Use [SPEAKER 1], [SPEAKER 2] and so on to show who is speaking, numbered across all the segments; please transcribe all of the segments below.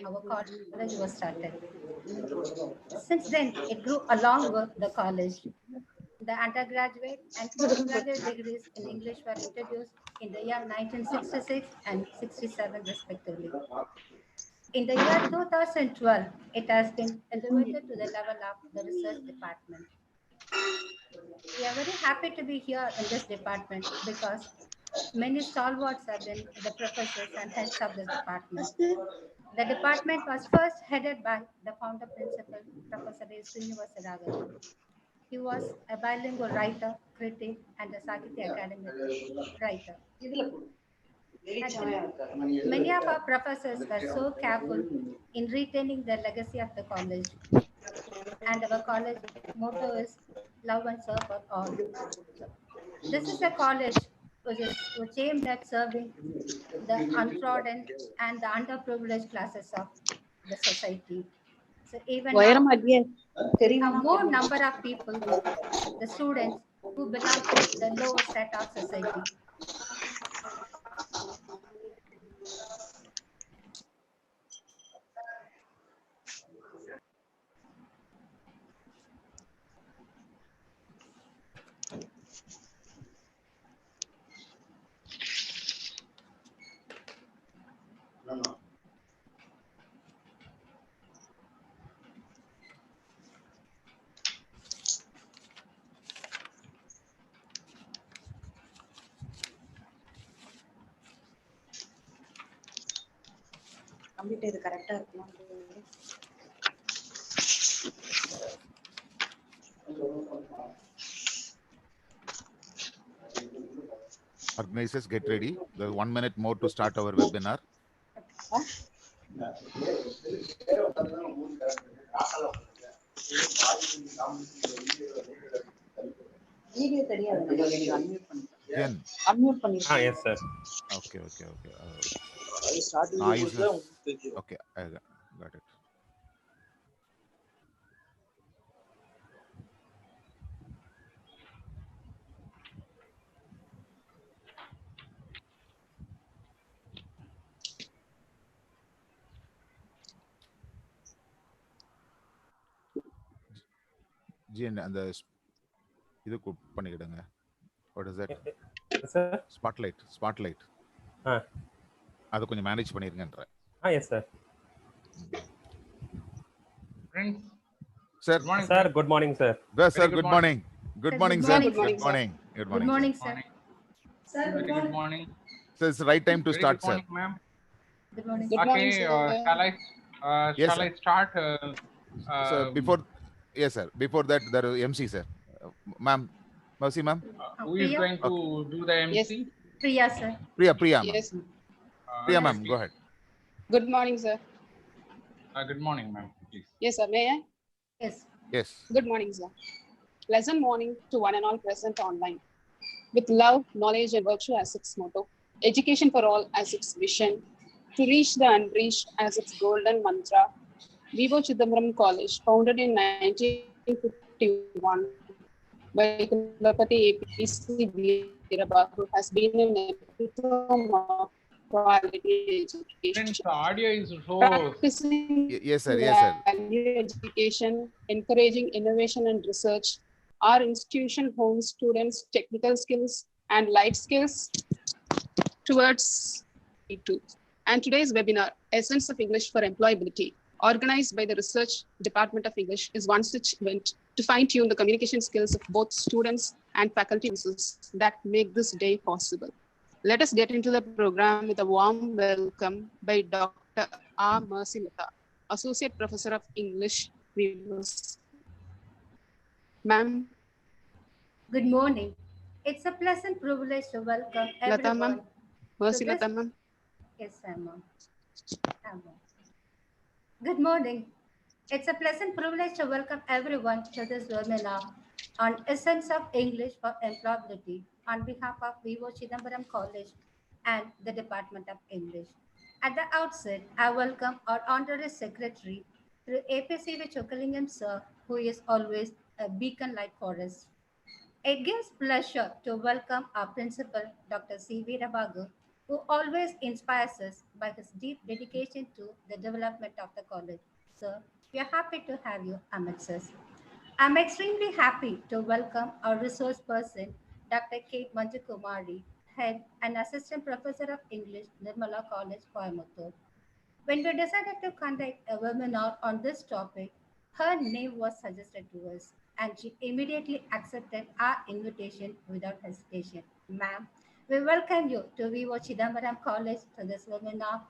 [SPEAKER 1] our college was started. Since then, it grew along with the college. The undergraduate and postgraduate degrees in English were introduced in the year 1966 and 67 respectively. In the year 2012, it has been elevated to the level of the research department. We are very happy to be here in this department because many stalwarts have been the professors and heads of this department. The department was first headed by the founder principal, Professor A. Srinivasa Raghavan. He was a bilingual writer, critic, and a Sakitya academic writer. Actually, many of our professors were so careful in retaining the legacy of the college, and our college motto is love and serve for all. So, this is a college which aimed at serving the untrodden and the underprivileged classes of the society. So even now, we have more number of people, the students who belong to the lower set of society.
[SPEAKER 2] Organizers, get ready. There's 1 minute more to start our webinar. Jen.
[SPEAKER 3] Yes, sir.
[SPEAKER 2] Okay. Noises. Okay, I got it. Jen, and the இது பண்ணிக்கிடுங்க. What is that?
[SPEAKER 3] Sir?
[SPEAKER 2] Spotlight. அதை கொஞ்சம் manage பண்ணிருங்கன்ற.
[SPEAKER 3] Yes, sir.
[SPEAKER 4] Friends,
[SPEAKER 2] sir.
[SPEAKER 4] Good morning,
[SPEAKER 3] sir. Good morning, sir.
[SPEAKER 2] Sir, good morning. Good morning, sir. Good morning.
[SPEAKER 1] Good morning, sir.
[SPEAKER 4] Sir, good morning.
[SPEAKER 2] So it's the right time to start,
[SPEAKER 4] good morning,
[SPEAKER 2] sir.
[SPEAKER 4] Ma'am.
[SPEAKER 1] Good morning.
[SPEAKER 4] Good morning, shall I start?
[SPEAKER 2] So before, yes, sir. Before that, there is MC, sir. Ma'am, Mercy, ma'am.
[SPEAKER 4] Who is going to do the MC?
[SPEAKER 1] Yes. Priya, sir.
[SPEAKER 2] Priya, ma'am.
[SPEAKER 5] Yes.
[SPEAKER 2] Priya, ma'am, go ahead.
[SPEAKER 5] Good morning, sir.
[SPEAKER 4] Good morning, ma'am. Please.
[SPEAKER 5] Yes, sir. May I?
[SPEAKER 1] Yes.
[SPEAKER 5] Good morning, sir. Pleasant morning to one and all present online. With love, knowledge, and virtue as its motto, education for all as its vision, to reach the unreached as its golden mantra, V.O.ChidambaramCollege, founded in 1951 by Kulapati APC Veerababu, has been an epitome of quality education.
[SPEAKER 4] Friends, the audio is so...
[SPEAKER 5] Practicing
[SPEAKER 2] yes, sir.
[SPEAKER 5] value education, encouraging innovation and research. Our institution homes students' technical skills and life skills towards it too. And today's webinar, Essence of English for Employability, organized by the Research Department of English, is one such event to fine-tune the communication skills of both students and faculty members that make this day possible. Let us get into the program with a warm welcome by Dr. R. Mercy Lata, Associate Professor of English. Ma'am.
[SPEAKER 1] Good morning. It's a pleasant privilege to welcome everyone.
[SPEAKER 5] Lata, ma'am. Mercy Lata, ma'am.
[SPEAKER 1] Yes, ma'am. Good morning. It's a pleasant privilege to welcome everyone to this webinar on Essence of English for Employability on behalf of V.O.ChidambaramCollege and the Department of English. At the outset, I welcome our Honorary Secretary, through APC V.O.Chidambaram sir, who is always a beacon light for us. It gives pleasure to welcome our principal, Dr. C. Veerabagu, who always inspires us by his deep dedication to the development of the college. Sir, we are happy to have you amongst us. I'm extremely happy to welcome our resource person, Dr. Kate Manjukumari, Head and Assistant Professor of English, Nirmala College, Coimbatore. When we decided to conduct a webinar on this topic, her name was suggested to us, and she immediately accepted our invitation without hesitation. Ma'am, we welcome you to V.O.Chidambaram College to this webinar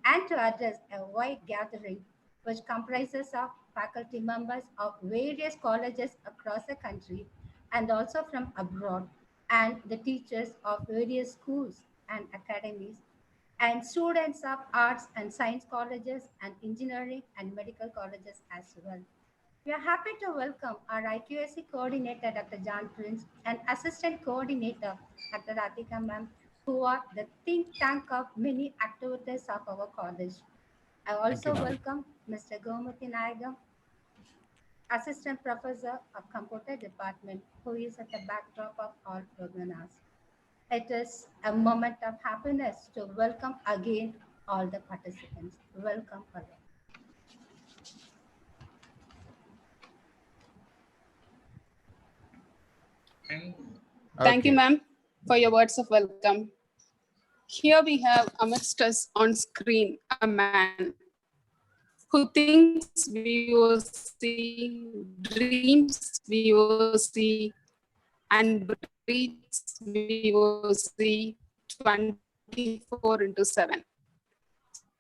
[SPEAKER 1] and to address a wide gathering which comprises of faculty members of various colleges across the country and also from abroad, and the teachers of various schools and academies and students of arts and science colleges and engineering and medical colleges as well. We are happy to welcome our IQAC coordinator, Dr. John Prince, and assistant coordinator, Dr. Radhika ma'am, who are the think tank of many activities of our college. I
[SPEAKER 2] Thank you,
[SPEAKER 1] also
[SPEAKER 2] ma'am.
[SPEAKER 1] welcome Mr. Gomati Nayagam, assistant professor of computer department, who is at the backdrop of all webinars. It is a moment of happiness to welcome again all the participants. Welcome again.
[SPEAKER 4] Friends,
[SPEAKER 5] Thank you,
[SPEAKER 2] Okay.
[SPEAKER 5] ma'am, for your words of welcome. Here we have amidst us on screen a man who thinks VOC, dreams VOC, and breathes VOC 24/7.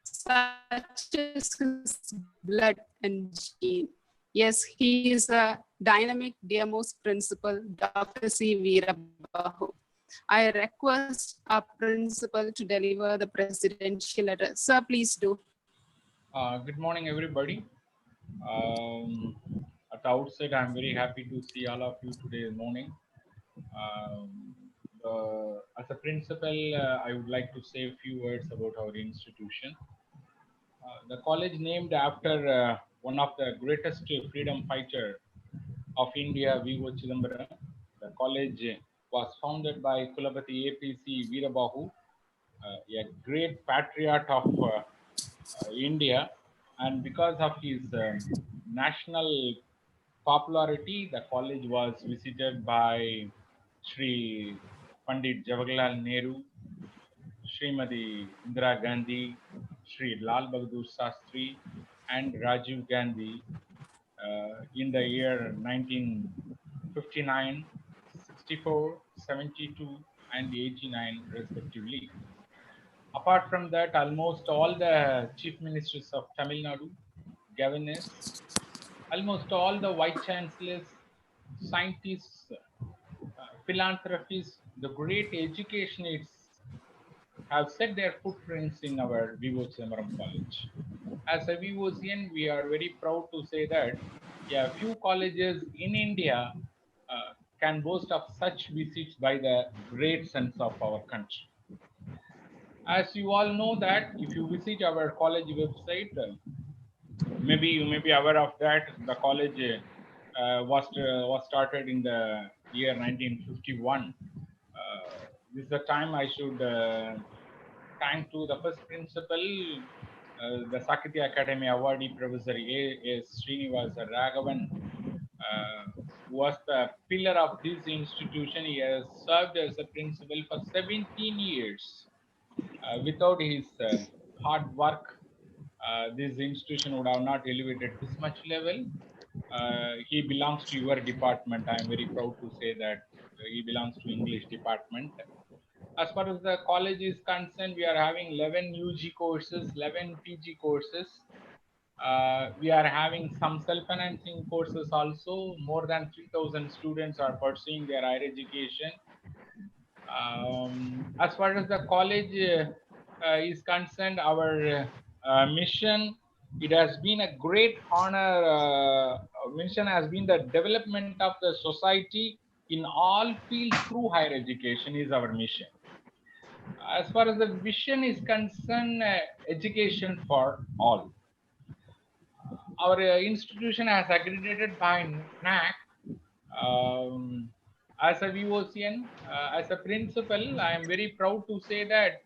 [SPEAKER 5] Such is his blood and gene. Yes, he is a dynamic DMO's principal, Dr. C. Veerabahu. I request our principal to deliver the presidential letter. Sir, please do.
[SPEAKER 4] good morning, everybody. At the outset, I'm very happy to see all of you today morning. As a principal, I would like to say a few words about our institution. The college named after one of the greatest freedom fighter of India, V.O.Chidambaram. The college was founded by Kulapati APC Veerabahu, a great patriot of India, and because of his national popularity, the college was visited by Sri Pandit Jawaharlal Nehru, Srimati Indira Gandhi, Sri Lal Bahadur Shastri, and Rajiv Gandhi in the year 1959, 64, 72, and 89, respectively. Apart from that, almost all the chief ministers of Tamil Nadu, governors, almost all the vice chancellors, scientists, philanthropists, the great educationists have set their footprints in our V.O.Chidambaram College. As a VOCN, we are very proud to say that few colleges in India can boast of such visits by the great sons of our country. As you all know that if you visit our college website, maybe you may be aware of that the college was started in the year 1951. This is the time I should thank to the first principal, the Sakitya Academy awardee Professor A.S. Srinivasa Raghavan, who was the pillar of this institution. He has served as a principal for 17 years. Without his hard work, this institution would have not elevated this much level. He belongs to your department. I am very proud to say that he belongs to English department. As far as the college is concerned, we are having 11 UG courses, 11 PG courses. We are having some self-financing courses also. More than 3,000 students are pursuing their higher education. As far as the college is concerned, our mission, it has been a great honor. Mission has been the development of the society in all fields through higher education is our mission. As far as the vision is concerned, education for all. Our institution has accredited by NAC. As a VOCN, as a principal, I am very proud to say that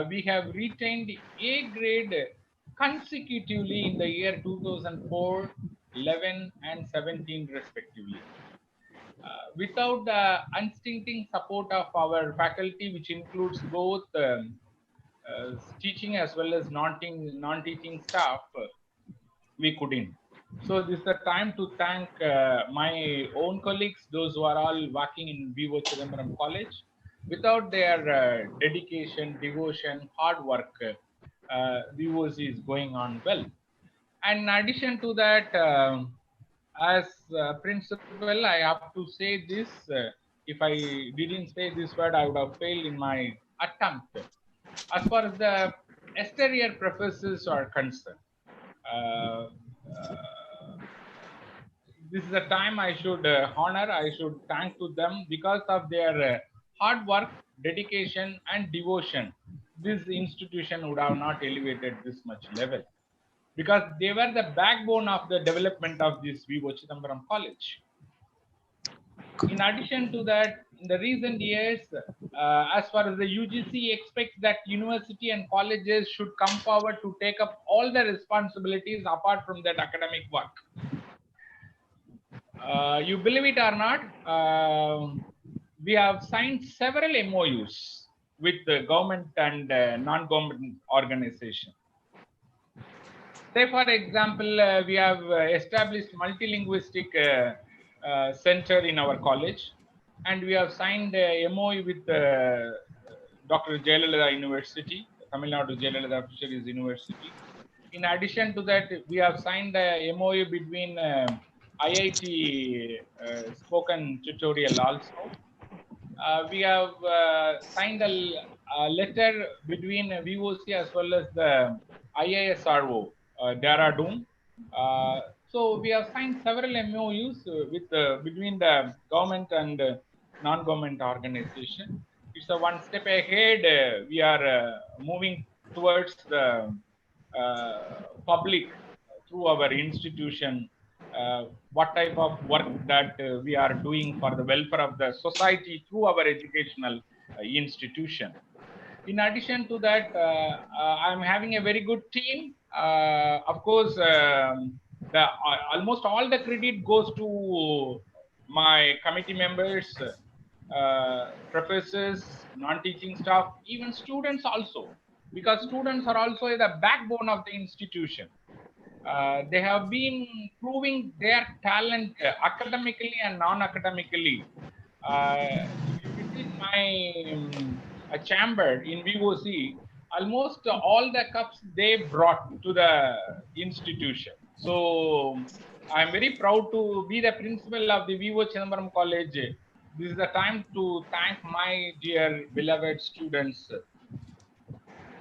[SPEAKER 4] we have retained A grade consecutively in the year 2004, 11, and 17 respectively. Without the unstinting support of our faculty, which includes both teaching as well as non-teaching staff, we couldn't. So this is the time to thank my own colleagues, those who are all working in V.O.Chidambaram College. Without their dedication, devotion, hard work, VOC is going on well. And in addition to that, as principal, I have to say this. If I didn't say this word, I would have failed in my attempt. As far as the exterior professors are concerned, uh, this is a time I should honor, I should thank to them because of their hard work, dedication, and devotion. This institution would have not elevated this much level because they were the backbone of the development of this V.O.Chidambaram College. In addition to that, in the recent years, as far as the UGC expects that university and colleges should come forward to take up all the responsibilities apart from that academic work. You believe it or not, we have signed several MOUs with the government and non-government organizations. Say, for example, we have established multilinguistic center in our college, and we have signed a MOU with Dr. Jayalalitha University, Tamil Nadu Jayalalitha Fisheries University. In addition to that, we have signed a MOU between IIT spoken tutorial also. We have signed a letter between VOC as well as the IISRO, Dehradun. So we have signed several MOUs with between the government and non-government organization. It's a one step ahead. We are moving towards the public through our institution, what type of work that we are doing for the welfare of the society through our educational institution. In addition to that, I'm having a very good team. Of course, almost all the credit goes to my committee members, professors, non-teaching staff, even students also, because students are also the backbone of the institution. They have been proving their talent academically and non-academically. If you visit my chamber in VOC, almost all the cups they brought to the institution. So I'm very proud to be the principal of the V.O.Chidambaram College. This is the time to thank my dear beloved students.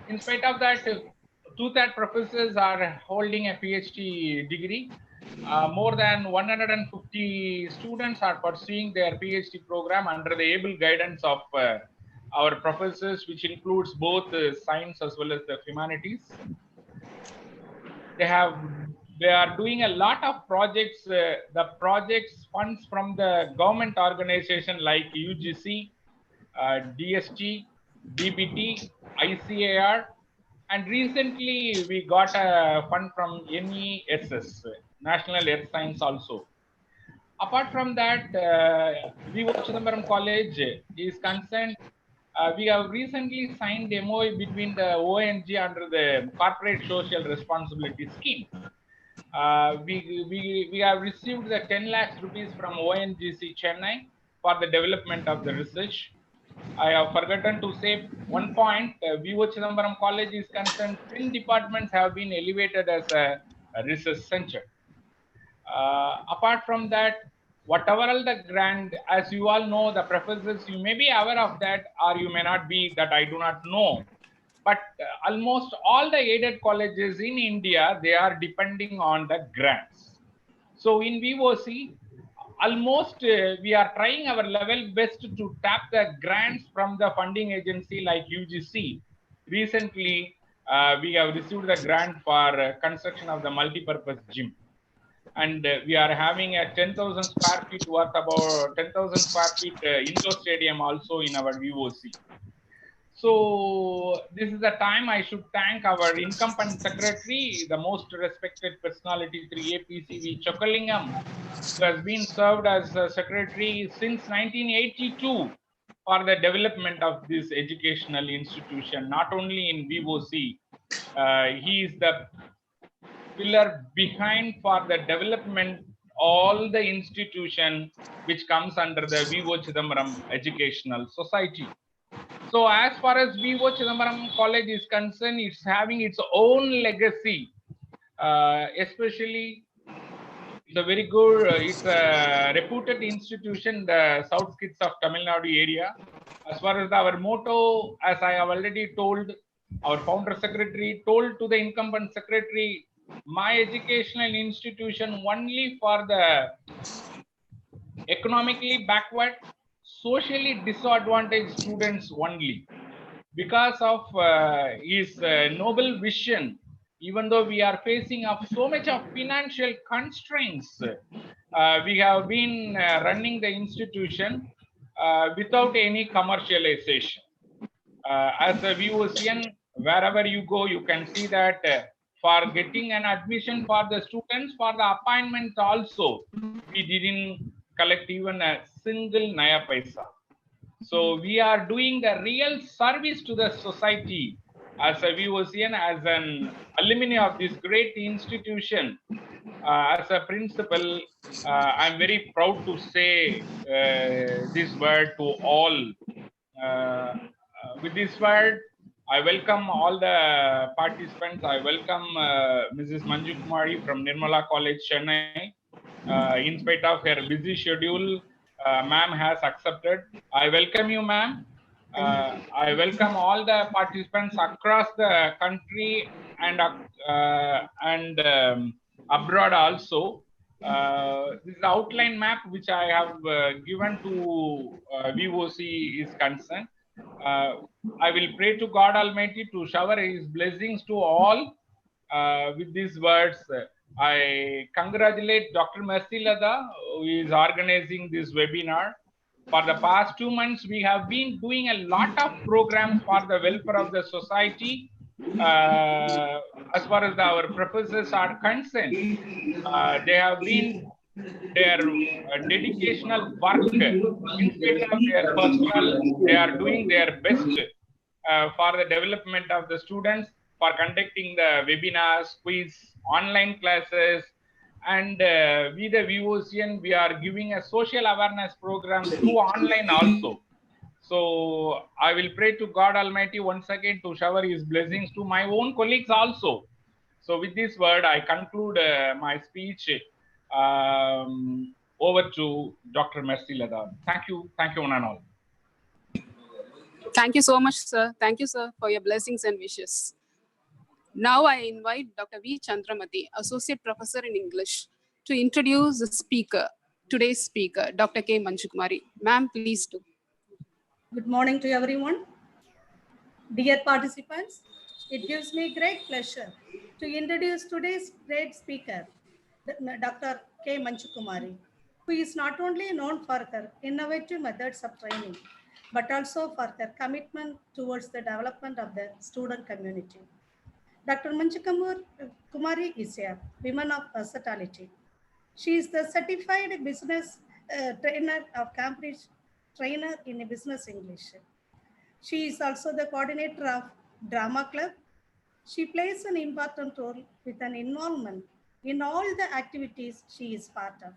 [SPEAKER 4] In spite of that, two-thirds professors are holding a PhD degree. More than 150 students are pursuing their PhD program under the able guidance of our professors, which includes both science as well as the humanities. They are doing a lot of projects. The projects funds from the government organization like UGC, DST, DBT, ICAR, and recently we got a fund from NESS, National Earth Science also. Apart from that, V.O.Chidambaram College is concerned. We have recently signed MOU between the ONG under the Corporate Social Responsibility Scheme. We have received the 10 lakhs rupees from ONGC Chennai for the development of the research. I have forgotten to say one point. V.O.Chidambaram College is concerned, 10 departments have been elevated as a research center. Apart from that, whatever all the grant, as you all know, the professors, you may be aware of that, or you may not be, that I do not know. But almost all the aided colleges in India, they are depending on the grants. So in VOC, almost we are trying our level best to tap the grants from the funding agency like UGC. Recently, we have received the grant for construction of the multi-purpose gym. And we are having a 10,000 square feet worth, about 10,000 square feet indoor stadium also in our VOC. So this is the time I should thank our incumbent secretary, the most respected personality, 3A V.O.Chidambaram, who has been served as a secretary since 1982 for the development of this educational institution, not only in VOC. He is the pillar behind for the development all the institution which comes under the V.O.Chidambaram Educational Society. So as far as V.O.Chidambaram College is concerned, it's having its own legacy, especially it's a very good, it's a reputed institution, the South Kids of Tamil Nadu area. As far as our motto, as I have already told, our founder secretary told to the incumbent secretary, my educational institution only for the economically backward, socially disadvantaged students only. Because of his noble vision, even though we are facing of so much of financial constraints, we have been running the institution without any commercialization. As a VOCN, wherever you go, you can see that for getting an admission for the students, for the appointments also, we didn't collect even a single naya paisa. So we are doing the real service to the society as a VOCN, as an alumni of this great institution. As a principal, I'm very proud to say this word to all. With this word, I welcome all the participants. I welcome Mrs. Manju Kumari from Nirmala College, Chennai. In spite of her busy schedule, ma'am has accepted. I welcome you, ma'am. I welcome all the participants across the country and abroad also. This is the outline map which I have given to VOC is concerned. I will pray to God Almighty to shower His blessings to all. With these words, I congratulate Dr. Mercy Lada, who is organizing this webinar. For the past 2 months, we have been doing a lot of programs for the welfare of the society. As far as our professors are concerned, they have been their dedicational work. In spite of their personal, they are doing their best for the development of the students, for conducting the webinars, quiz, online classes, and we the VOCN, we are giving a social awareness program through online also. So I will pray to God Almighty once again to shower His blessings to my own colleagues also. So with this word, I conclude my speech. Over to Dr. Mercy Lada. Thank you one and all.
[SPEAKER 5] Thank you so much, sir. Thank you, sir, for your blessings and wishes. Now I invite Dr. V. Chandramati, Associate Professor in English, to introduce the speaker, today's speaker, Dr. K. Manjukumari. Ma'am, please do.
[SPEAKER 1] Good morning to everyone. Dear participants, it gives me great pleasure to introduce today's great speaker, Dr. K. Manjukumari, who is not only known for her innovative methods of training, but also for her commitment towards the development of the student community. Dr. Manjukumari is a woman of versatility. She is the certified business trainer of Cambridge trainer in business English. She is also the coordinator of Drama Club. She plays an important role with an involvement in all the activities she is part of.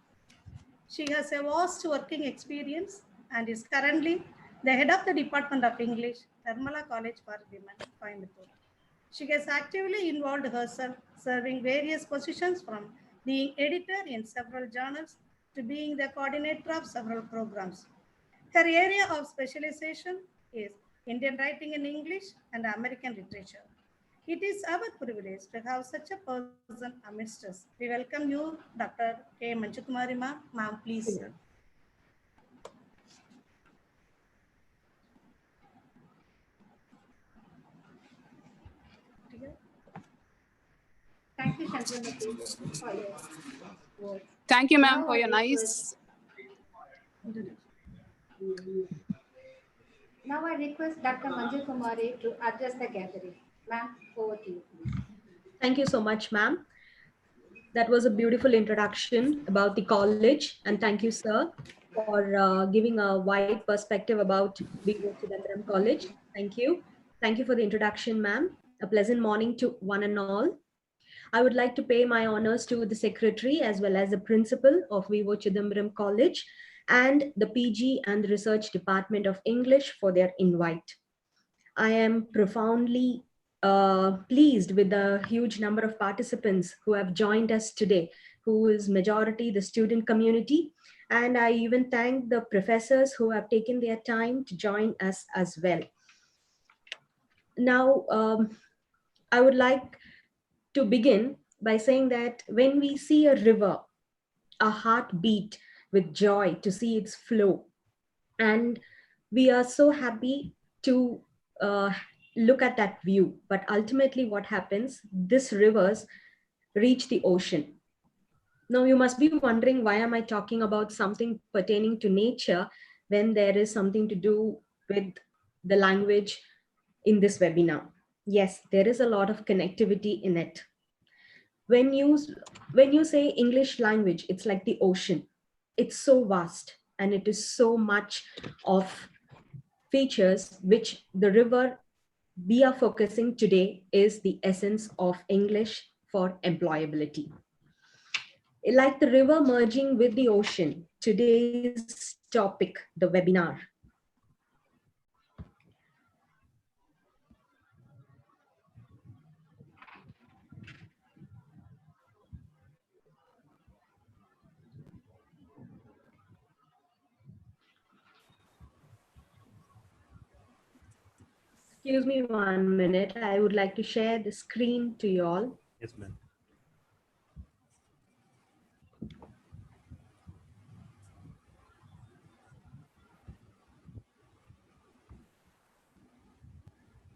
[SPEAKER 1] She has a vast working experience and is currently the head of the Department of English, Nirmala College for Women, Coimbatore. She has actively involved herself, serving various positions from being editor in several journals to being the coordinator of several programs. Her area of specialization is Indian writing in English and American literature. It is our privilege to have such a person amidst us. We welcome you, Dr. K. Manjukumari, ma'am. Ma'am, please. Thank you, Chandramati, for your words.
[SPEAKER 5] Thank you, ma'am,
[SPEAKER 1] Now
[SPEAKER 5] for your
[SPEAKER 1] I
[SPEAKER 5] nice.
[SPEAKER 1] Now I request Dr. Manju Kumari to address the gathering. Ma'am, over to you, please.
[SPEAKER 6] Thank you so much, ma'am. That was a beautiful introduction about the college. And thank you, sir, for giving a wide perspective about V.O.Chidambaram College. Thank you. Thank you for the introduction, ma'am. A pleasant morning to one and all. I would like to pay my honors to the secretary as well as the principal of V.O.Chidambaram College and the PG and the Research Department of English for their invite. I am profoundly pleased with the huge number of participants who have joined us today, who is majority the student community. And I even thank the professors who have taken their time to join us as well. Now, I would like to begin by saying that when we see a river, our heart beat with joy to see its flow. And we are so happy to look at that view. But ultimately what happens, these rivers reach the ocean. Now you must be wondering, why am I talking about something pertaining to nature when there is something to do with the language in this webinar? Yes, there is a lot of connectivity in it. When you say English language, it's like the ocean. It's so vast and it is so much of features which the river we are focusing today is the essence of English for employability. Like the river merging with the ocean, today's topic, the webinar. Excuse me 1 minute. I would like to share the screen to you all.
[SPEAKER 3] Yes, ma'am.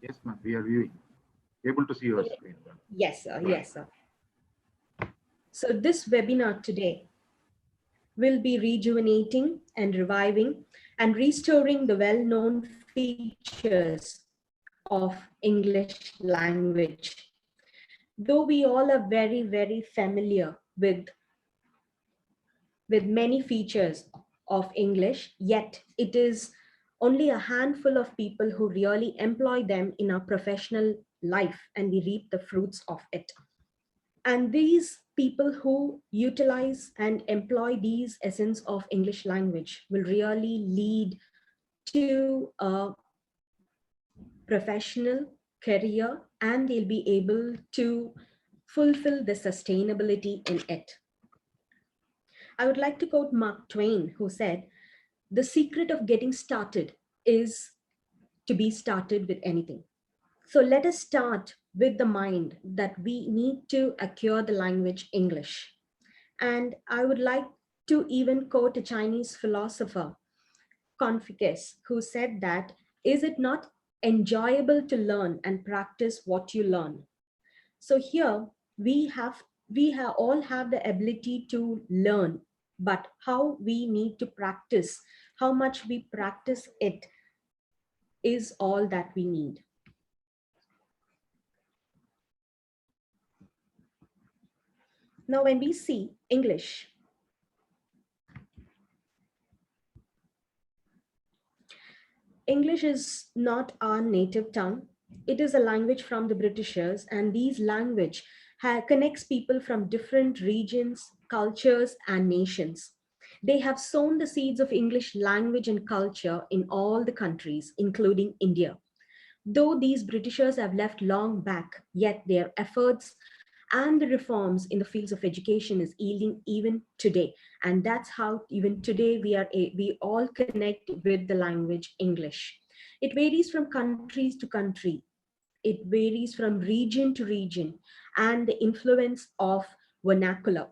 [SPEAKER 2] Yes, ma'am. We are viewing. Able to see your screen.
[SPEAKER 6] Yes, sir. Yes, sir. So this webinar today will be rejuvenating and reviving and restoring the well-known features of English language. Though we all are very, very familiar with many features of English, yet it is only a handful of people who really employ them in our professional life, and we reap the fruits of it. And these people who utilize and employ these essence of English language will really lead to a professional career, and they'll be able to fulfill the sustainability in it. I would like to quote Mark Twain, who said, "The secret of getting started is to be started with anything." So let us start with the mind that we need to acquire the language English. And I would like to even quote a Chinese philosopher, Confucius, who said that, "Is it not enjoyable to learn and practice what you learn?" So here we all have the ability to learn, but how we need to practice, how much we practice it is all that we need. Now, when we see English, English is not our native tongue. It is a language from the Britishers, and these language connects people from different regions, cultures, and nations. They have sown the seeds of English language and culture in all the countries, including India. Though these Britishers have left long back, yet their efforts and the reforms in the fields of education is yielding even today. And that's how even today we all connect with the language English. It varies from countries to country. It varies from region to region, and the influence of vernacular.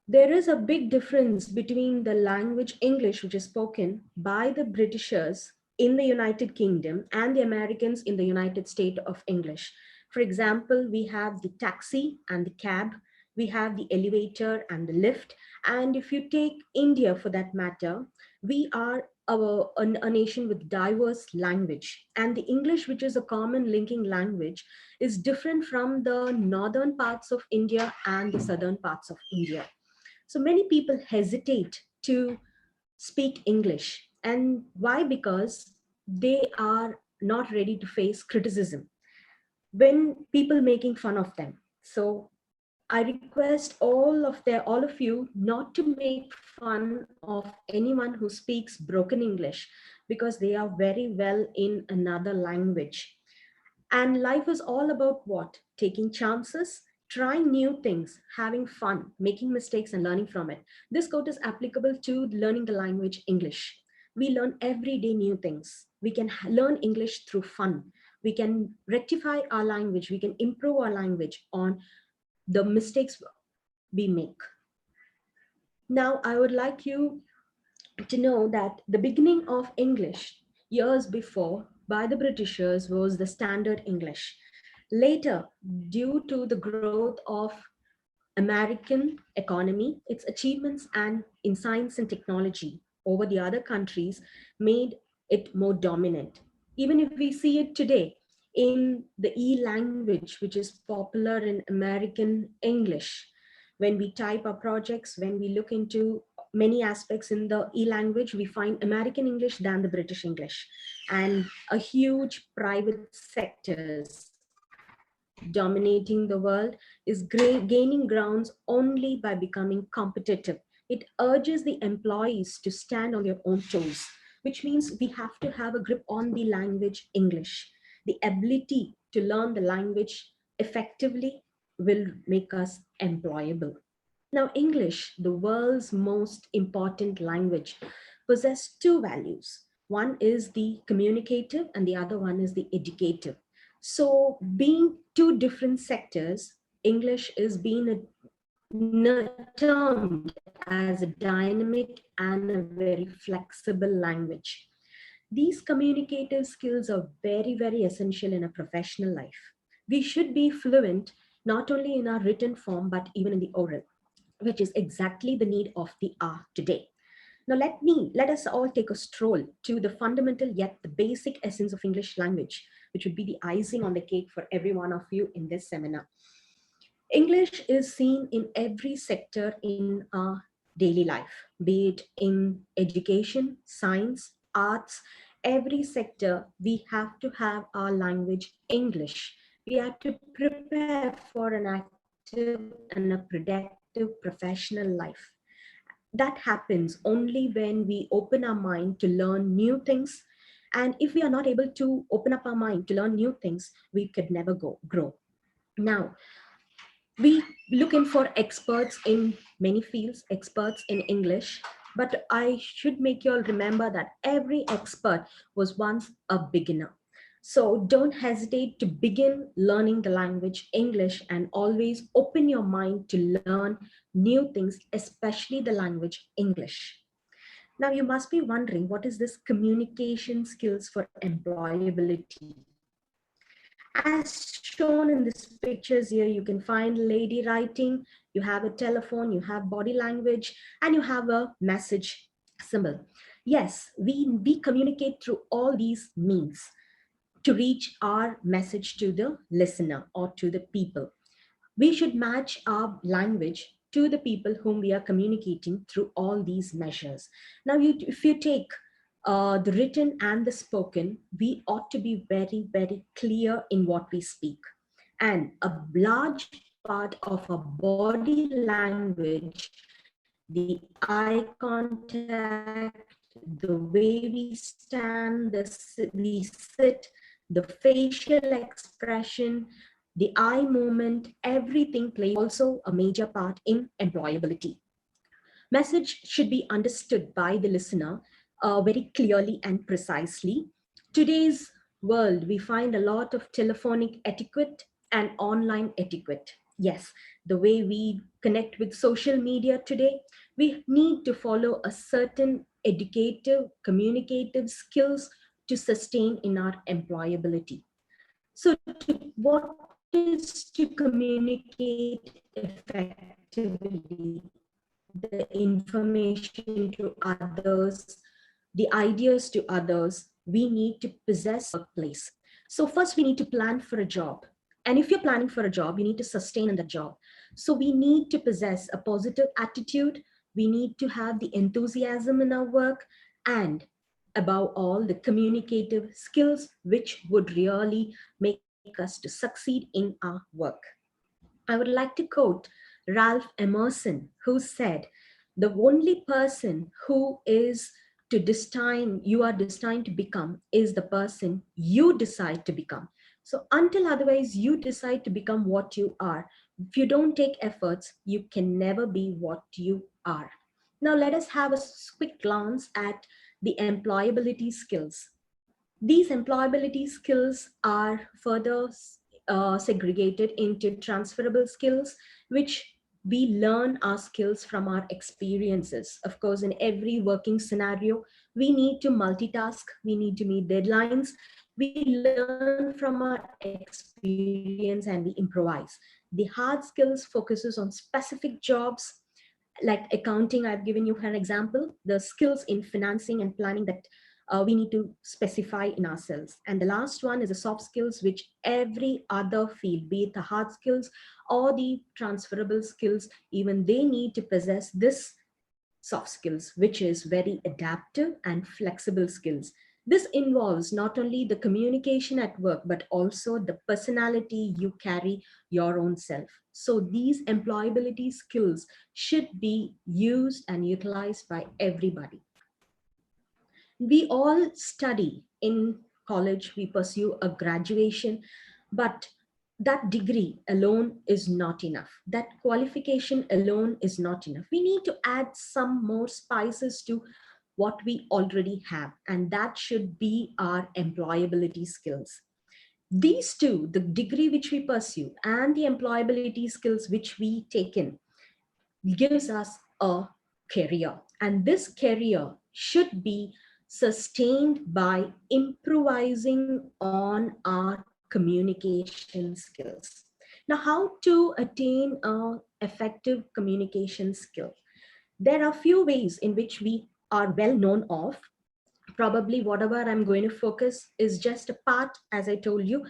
[SPEAKER 6] There is a big difference between the language English, which is spoken by the Britishers in the United Kingdom and the Americans in the United States of English. For example, we have the taxi and the cab, we have the elevator and the lift. And if you take India for that matter, we are a nation with diverse language. And the English, which is a common linking language, is different from the northern parts of India and the southern parts of India. So many people hesitate to speak English. And why? Because they are not ready to face criticism when people making fun of them. So I request all of you not to make fun of anyone who speaks broken English, because they are very well in another language. And life is all about what? Taking chances, trying new things, having fun, making mistakes and learning from it. This quote is applicable to learning the language English. We learn every day new things. We can learn English through fun. We can rectify our language. We can improve our language on the mistakes we make. Now, I would like you to know that the beginning of English years before by the Britishers was the standard English. Later, due to the growth of American economy, its achievements and in science and technology over the other countries made it more dominant. Even if we see it today in the E language, which is popular in American English, when we type our projects, when we look into many aspects in the E language, we find American English than the British English, and a huge private sectors dominating the world is gaining grounds only by becoming competitive. It urges the employees to stand on their own toes, which means we have to have a grip on the language English. The ability to learn the language effectively will make us employable. Now, English, the world's most important language, possesses two values. One is the communicative and the other one is the educative. So being two different sectors, English is being termed as a dynamic and a very flexible language. These communicative skills are very, very essential in a professional life. We should be fluent not only in our written form, but even in the oral, which is exactly the need of the hour today. Now let us all take a stroll to the fundamental yet the basic essence of English language, which would be the icing on the cake for every one of you in this seminar. English is seen in every sector in our daily life, be it in education, science, arts, every sector, we have to have our language English. We have to prepare for an active and a productive professional life. That happens only when we open our mind to learn new things. And if we are not able to open up our mind to learn new things, we could never grow. Now, we looking for experts in many fields, experts in English, but I should make you all remember that every expert was once a beginner. So don't hesitate to begin learning the language English and always open your mind to learn new things, especially the language English. Now you must be wondering, what is this communication skills for employability? As shown in these pictures here, you can find lady writing, you have a telephone, you have body language, and you have a message symbol. Yes, we communicate through all these means to reach our message to the listener or to the people. We should match our language to the people whom we are communicating through all these measures. Now, if you take the written and the spoken, we ought to be very, very clear in what we speak. And a large part of our body language, the eye contact, the way we stand, we sit, the facial expression, the eye movement, everything plays also a major part in employability. Message should be understood by the listener very clearly and precisely. Today's world, we find a lot of telephonic etiquette and online etiquette. Yes, the way we connect with social media today, we need to follow a certain educative, communicative skills to sustain in our employability. So what is to communicate effectively the information to others the ideas to others, we need to possess a workplace. So first we need to plan for a job. And if you're planning for a job, you need to sustain in the job. So we need to possess a positive attitude. We need to have the enthusiasm in our work, and above all, the communicative skills, which would really make us to succeed in our work. I would like to quote Ralph Emerson, who said, "The only person who is to destined, you are destined to become is the person you decide to become." So until otherwise you decide to become what you are, if you don't take efforts, you can never be what you are. Now let us have a quick glance at the employability skills. These employability skills are further segregated into transferable skills, which we learn our skills from our experiences. Of course, in every working scenario, we need to multitask, we need to meet deadlines, we learn from our experience and we improvise. The hard skills focuses on specific jobs, like accounting. I've given you an example, the skills in financing and planning that we need to specify in ourselves. And the last one is the soft skills, which every other field, be it the hard skills or the transferable skills, even they need to possess this soft skills, which is very adaptive and flexible skills. This involves not only the communication at work, but also the personality you carry your own self. So these employability skills should be used and utilized by everybody. We all study in college, we pursue a graduation, but that degree alone is not enough. That qualification alone is not enough. We need to add some more spices to what we already have, and that should be our employability skills. These two, the degree which we pursue and the employability skills which we take in, gives us a career. And this career should be sustained by improvising on our communication skills. Now, how to attain an effective communication skill? There are few ways in which we are well known of. Probably whatever I'm going to focus is just a part, as I told you,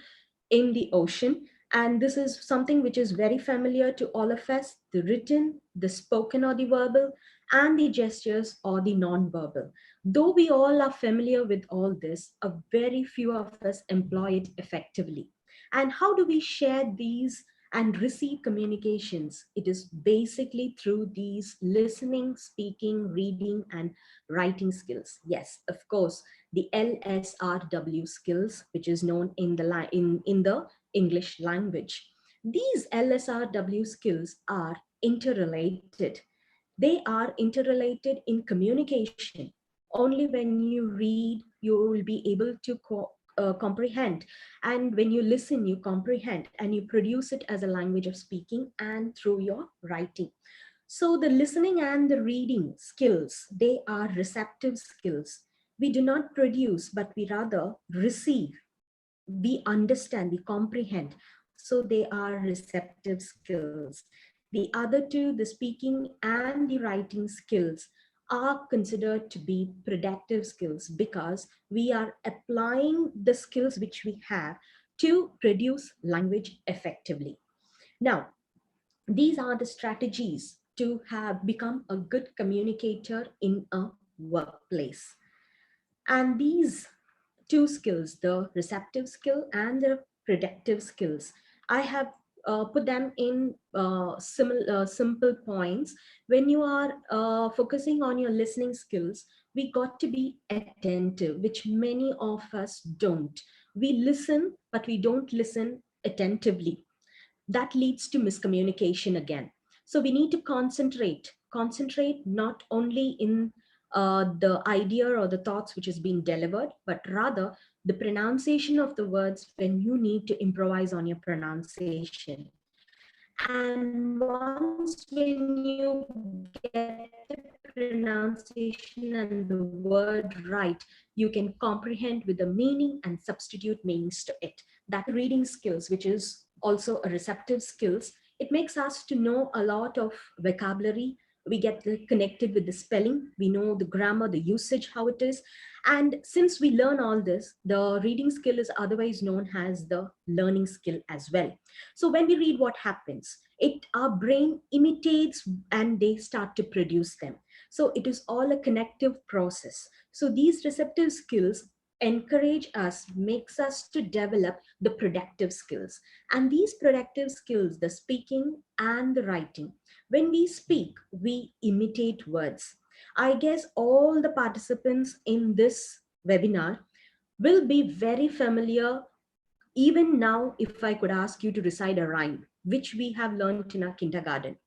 [SPEAKER 6] in the ocean. And this is something which is very familiar to all of us: the written, the spoken or the verbal, and the gestures or the non-verbal. Though we all are familiar with all this, a very few of us employ it effectively. And how do we share these and receive communications? It is basically through these listening, speaking, reading, and writing skills. Yes, of course, the LSRW skills, which is known in the English language. These LSRW skills are interrelated. They are interrelated in communication. Only when you read, you will be able to comprehend. And when you listen, you comprehend and you produce it as a language of speaking and through your writing. So the listening and the reading skills, they are receptive skills. We do not produce, but we rather receive. We understand, we comprehend. So they are receptive skills. The other two, the speaking and the writing skills, are considered to be productive skills because we are applying the skills which we have to produce language effectively. Now, these are the strategies to have become a good communicator in a workplace. And these two skills, the receptive skill and the productive skills, I have put them in simple points. When you are focusing on your listening skills, we got to be attentive, which many of us don't. We listen, but we don't listen attentively. That leads to miscommunication again. So we need to concentrate not only in the idea or the thoughts which is being delivered, but rather the pronunciation of the words when you need to improvise on your pronunciation. And once when you get the pronunciation and the word right, you can comprehend with the meaning and substitute meanings to it. That reading skills, which is also a receptive skills, it makes us to know a lot of vocabulary, We get connected with the spelling. We know the grammar, the usage, how it is. And since we learn all this, the reading skill is otherwise known as the learning skill as well. So when we read, what happens? Our brain imitates and they start to produce them. So it is all a connective process. So these receptive skills encourage us, makes us to develop the productive skills. And these productive skills, the speaking and the writing, when we speak, we imitate words. I guess all the participants in this webinar will be very familiar. Even now, if I could ask you to recite a rhyme, which we have learned in our kindergarten,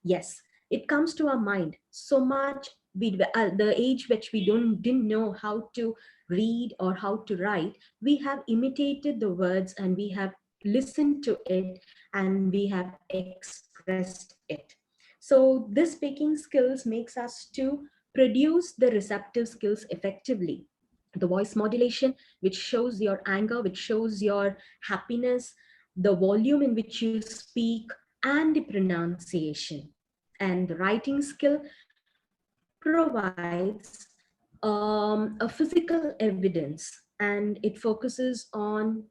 [SPEAKER 6] yes, it comes to our mind so much. The age which we didn't know how to read or how to write, we have imitated the words and we have listened to it and we have expressed it. So this speaking skills makes us to produce the receptive skills effectively. The voice modulation, which shows your anger, which shows your happiness, the volume in which you speak, and the pronunciation. And the writing skill provides a physical evidence, and it focuses on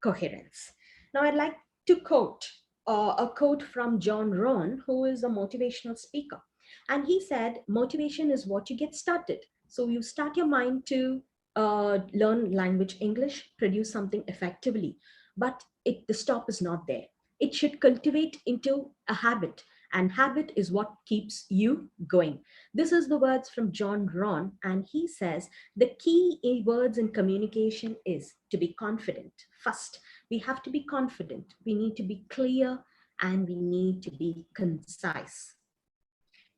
[SPEAKER 6] coherence. Now, I'd like to quote a quote from John Rohn, who is a motivational speaker. And he said, motivation is what you get started. So you start your mind to learn language English, produce something effectively, but the stop is not there. It should cultivate into a habit, and habit is what keeps you going. This is the words from John Rohn, and he says the key words in communication is to be confident. First, we have to be confident. We need to be clear and we need to be concise.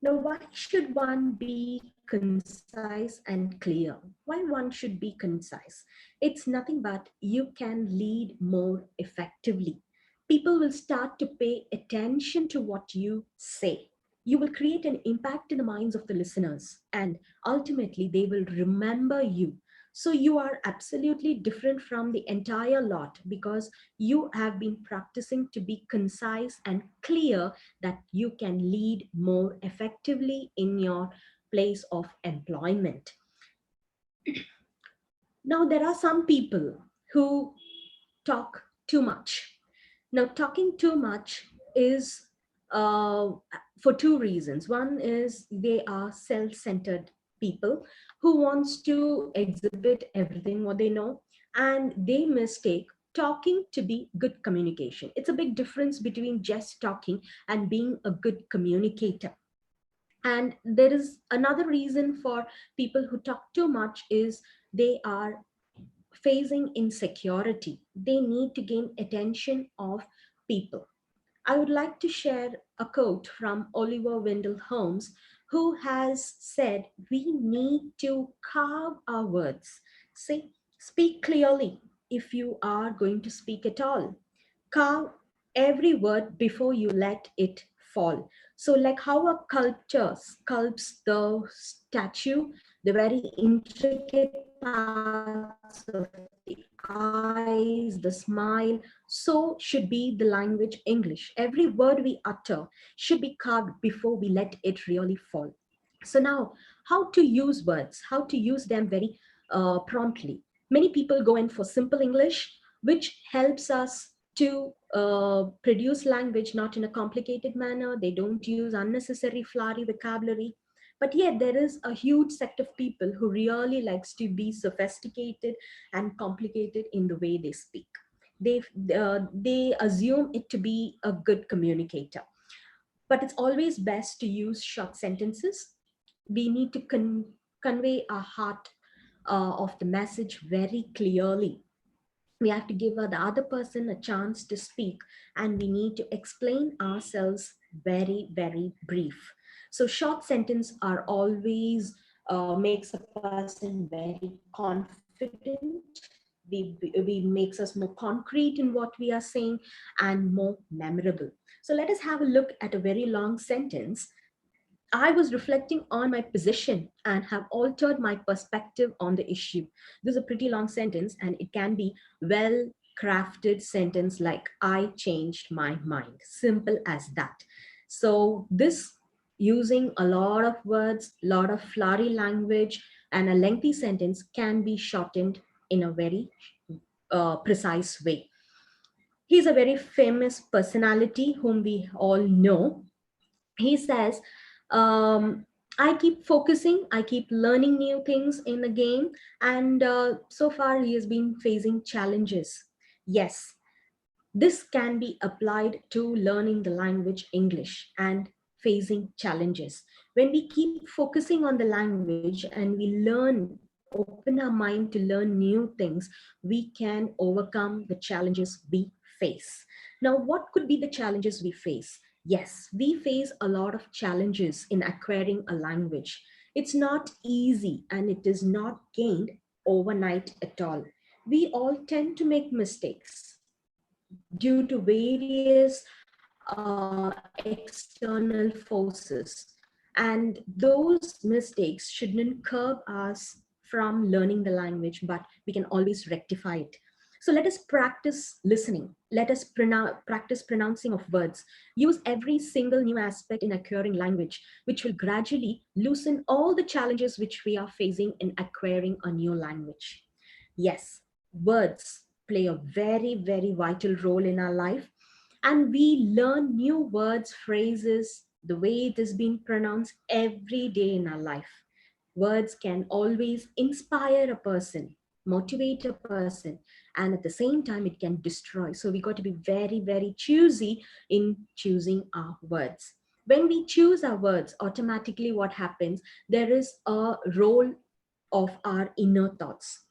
[SPEAKER 6] Now, why should one be concise and clear? Why one should be concise? It's nothing but you can lead more effectively. People will start to pay attention to what you say. You will create an impact in the minds of the listeners, and ultimately they will remember you. So you are absolutely different from the entire lot because you have been practicing to be concise and clear, that you can lead more effectively in your place of employment. Now, there are some people who talk too much. Now, talking too much is for two reasons. One is they are self-centered people who wants to exhibit everything what they know, and they mistake talking to be good communication. It's a big difference between just talking and being a good communicator. And there is another reason for people who talk too much is they are facing insecurity. They need to gain attention of people. I would like to share a quote from Oliver Wendell Holmes, who has said, we need to carve our words. Say, speak clearly if you are going to speak at all. Carve every word before you let it fall. So like how a sculptor sculpts the statue, the very intricate parts of the eyes, the smile, so should be the language English. Every word we utter should be carved before we let it really fall. So now, how to use words, how to use them very promptly. Many people go in for simple English, which helps us to produce language not in a complicated manner. They don't use unnecessary flowery vocabulary. But yet there is a huge sect of people who really likes to be sophisticated and complicated in the way they speak. They assume it to be a good communicator. But it's always best to use short sentences. We need to convey our heart of the message very clearly. We have to give the other person a chance to speak, and we need to explain ourselves very, very brief. So short sentence are always makes a person very confident. We makes us more concrete in what we are saying and more memorable. So let us have a look at a very long sentence. I was reflecting on my position and have altered my perspective on the issue. This is a pretty long sentence, and it can be well crafted sentence like I changed my mind. Simple as that. So this using a lot of words, lot of flowery language, and a lengthy sentence can be shortened in a very precise way. He's a very famous personality whom we all know. He says, I keep focusing, I keep learning new things in the game, and so far he has been facing challenges. Yes, this can be applied to learning the language English and facing challenges. When we keep focusing on the language and we learn, open our mind to learn new things, we can overcome the challenges we face. Now, what could be the challenges we face? Yes, we face a lot of challenges in acquiring a language. It's not easy and it is not gained overnight at all. We all tend to make mistakes due to various external forces. And those mistakes shouldn't curb us from learning the language, but we can always rectify it. So let us practice listening. Let us practice pronouncing of words. Use every single new aspect in acquiring language, which will gradually loosen all the challenges which we are facing in acquiring a new language. Yes, words play a very, very vital role in our life. And we learn new words, phrases, the way it is being pronounced every day in our life. Words can always inspire a person, motivate a person, and at the same time, it can destroy. So we got to be very, very choosy in choosing our words. When we choose our words, automatically what happens, there is a role of our inner thoughts.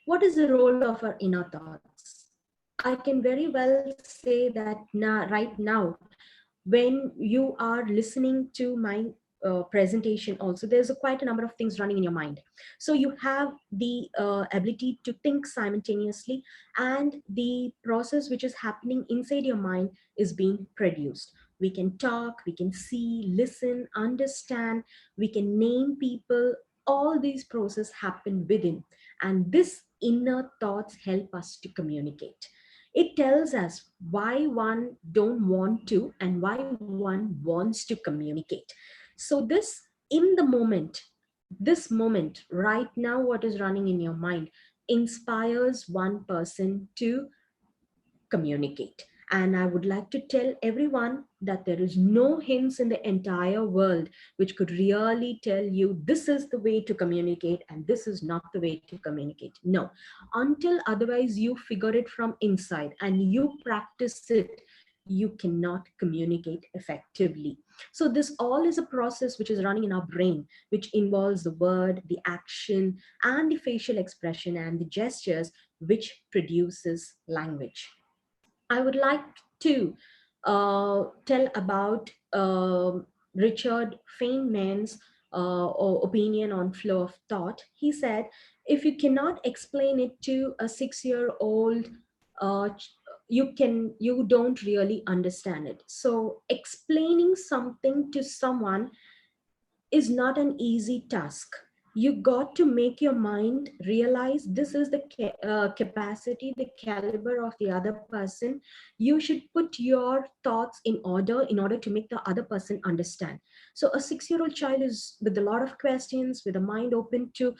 [SPEAKER 6] What is the role of our inner thoughts? I can very well say that now, right now, when you are listening to my presentation also, there's quite a number of things running in your mind. So you have the ability to think simultaneously, and the process which is happening inside your mind is being produced. We can talk, we can see, listen, understand, we can name people. All these processes happen within, and this inner thoughts help us to communicate. It tells us why one don't want to and why one wants to communicate. So this, in the moment, this moment right now, what is running in your mind inspires one person to communicate. And I would like to tell everyone that there is no hints in the entire world which could really tell you this is the way to communicate and this is not the way to communicate. No, until otherwise you figure it from inside and you practice it, you cannot communicate effectively. So this all is a process which is running in our brain, which involves the word, the action, and the facial expression and the gestures, which produces language. I would like to tell about Richard Feynman's opinion on flow of thought. He said, if you cannot explain it to a 6-year-old, you don't really understand it. So explaining something to someone is not an easy task. You got to make your mind realize this is the capacity, the caliber of the other person. You should put your thoughts in order to make the other person understand. So a 6-year-old child is with a lot of questions, with a mind open to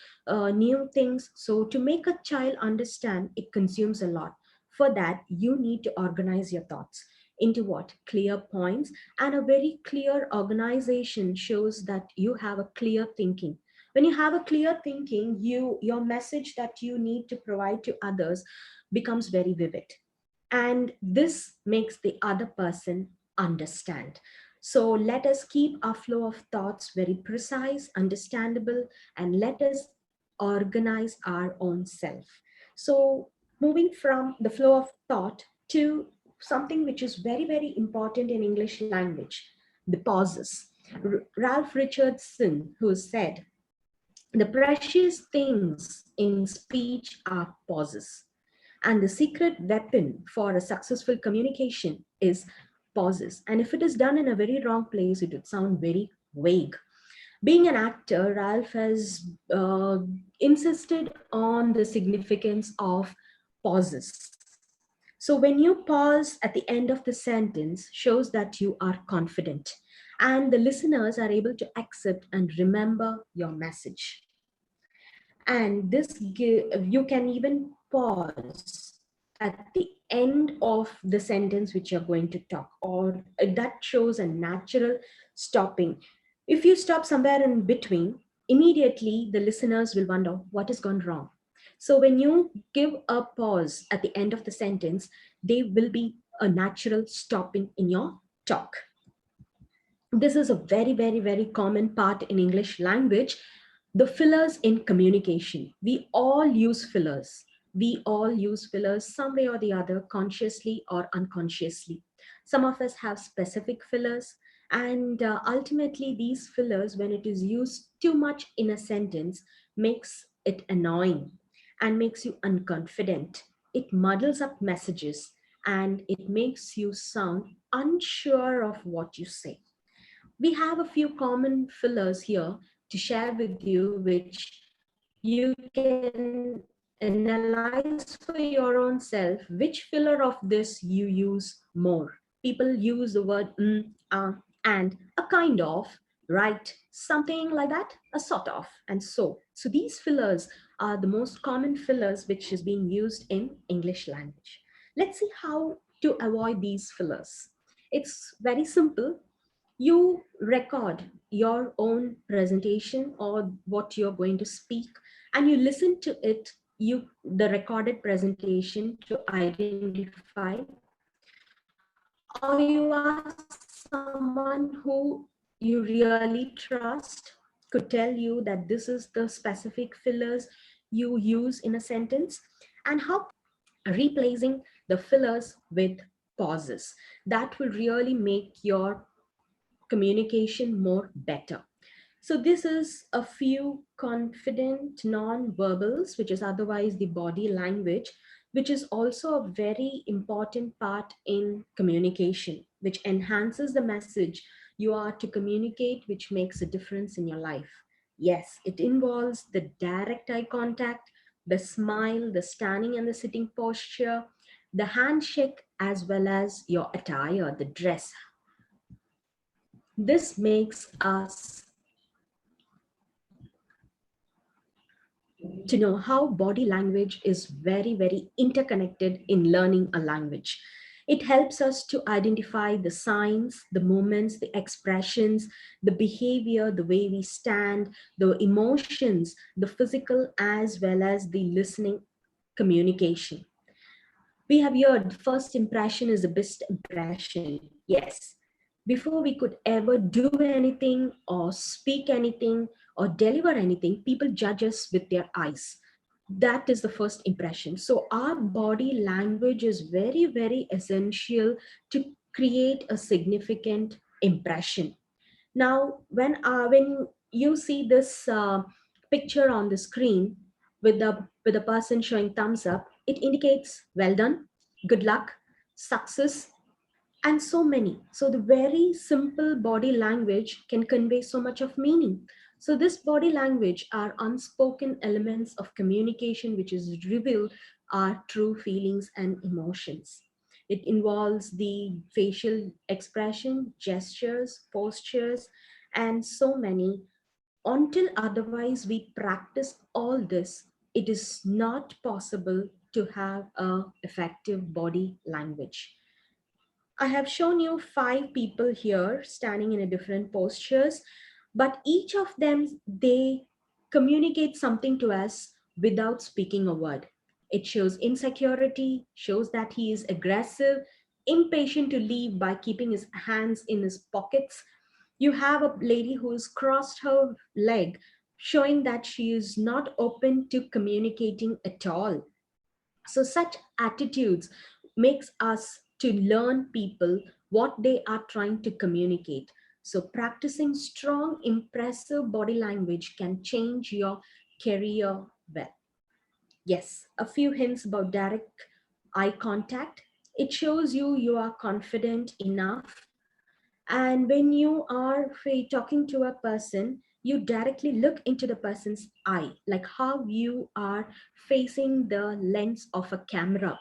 [SPEAKER 6] new things. So to make a child understand, it consumes a lot. For that, you need to organize your thoughts into what? Clear points. And a very clear organization shows that you have a clear thinking. When you have a clear thinking, your message that you need to provide to others becomes very vivid. And this makes the other person understand. So let us keep our flow of thoughts very precise, understandable, and let us organize our own self. So moving from the flow of thought to something which is very, very important in English language, the pauses. Ralph Richardson, who said, the precious things in speech are pauses. And the secret weapon for a successful communication is pauses. And if it is done in a very wrong place, it would sound very vague. Being an actor, Ralph has insisted on the significance of pauses. So when you pause at the end of the sentence, shows that you are confident. and the listeners are able to accept and remember your message. And you can even pause at the end of the sentence which you're going to talk, or that shows a natural stopping. If you stop somewhere in between, immediately the listeners will wonder what has gone wrong. So when you give a pause at the end of the sentence, there will be a natural stopping in your talk. This is a very, very, very common part in English language. The fillers in communication. We all use fillers. We all use fillers some way or the other, consciously or unconsciously. Some of us have specific fillers, and ultimately, these fillers, when it is used too much in a sentence, makes it annoying and makes you unconfident. It muddles up messages and it makes you sound unsure of what you say. We have a few common fillers here to share with you, which you can analyze for your own self which filler of this you use more. People use the word and, a kind of, right, something like that, a sort of, and so. So these fillers are the most common fillers which is being used in English language. Let's see how to avoid these fillers. It's very simple. You record your own presentation or what you're going to speak, and you listen to it, the recorded presentation, to identify, or you ask someone who you really trust could tell you that this is the specific fillers you use in a sentence, and how replacing the fillers with pauses. That will really make your communication more better. So this is a few confident non-verbals, which is otherwise the body language, which is also a very important part in communication, which enhances the message you are to communicate, which makes a difference in your life. Yes, it involves the direct eye contact, the smile, the standing and the sitting posture, the handshake, as well as your attire, the dress. This makes us to know how body language is very, very interconnected in learning a language. It helps us to identify the signs, the movements, the expressions, the behavior, the way we stand, the emotions, the physical, as well as the listening communication. We have heard first impression is the best impression. Yes. Before we could ever do anything or speak anything or deliver anything, people judge us with their eyes. That is the first impression. So our body language is very, very essential to create a significant impression. Now, when you see this picture on the screen with the person showing thumbs up, it indicates well done, good luck, success, and so many. So the very simple body language can convey so much of meaning. So this body language are unspoken elements of communication which is revealed our true feelings and emotions. It involves the facial expression, gestures, postures, and so many. Until otherwise we practice all this, it is not possible to have a effective body language. I have shown you 5 people here standing in a different postures, but each of them, they communicate something to us without speaking a word. It shows insecurity, shows that he is aggressive, impatient to leave by keeping his hands in his pockets. You have a lady who's crossed her leg, showing that she is not open to communicating at all. So such attitudes makes us to learn people what they are trying to communicate. So practicing strong, impressive body language can change your career well. Yes, a few hints about direct eye contact. It shows you are confident enough. And when you are talking to a person, you directly look into the person's eye, like how you are facing the lens of a camera.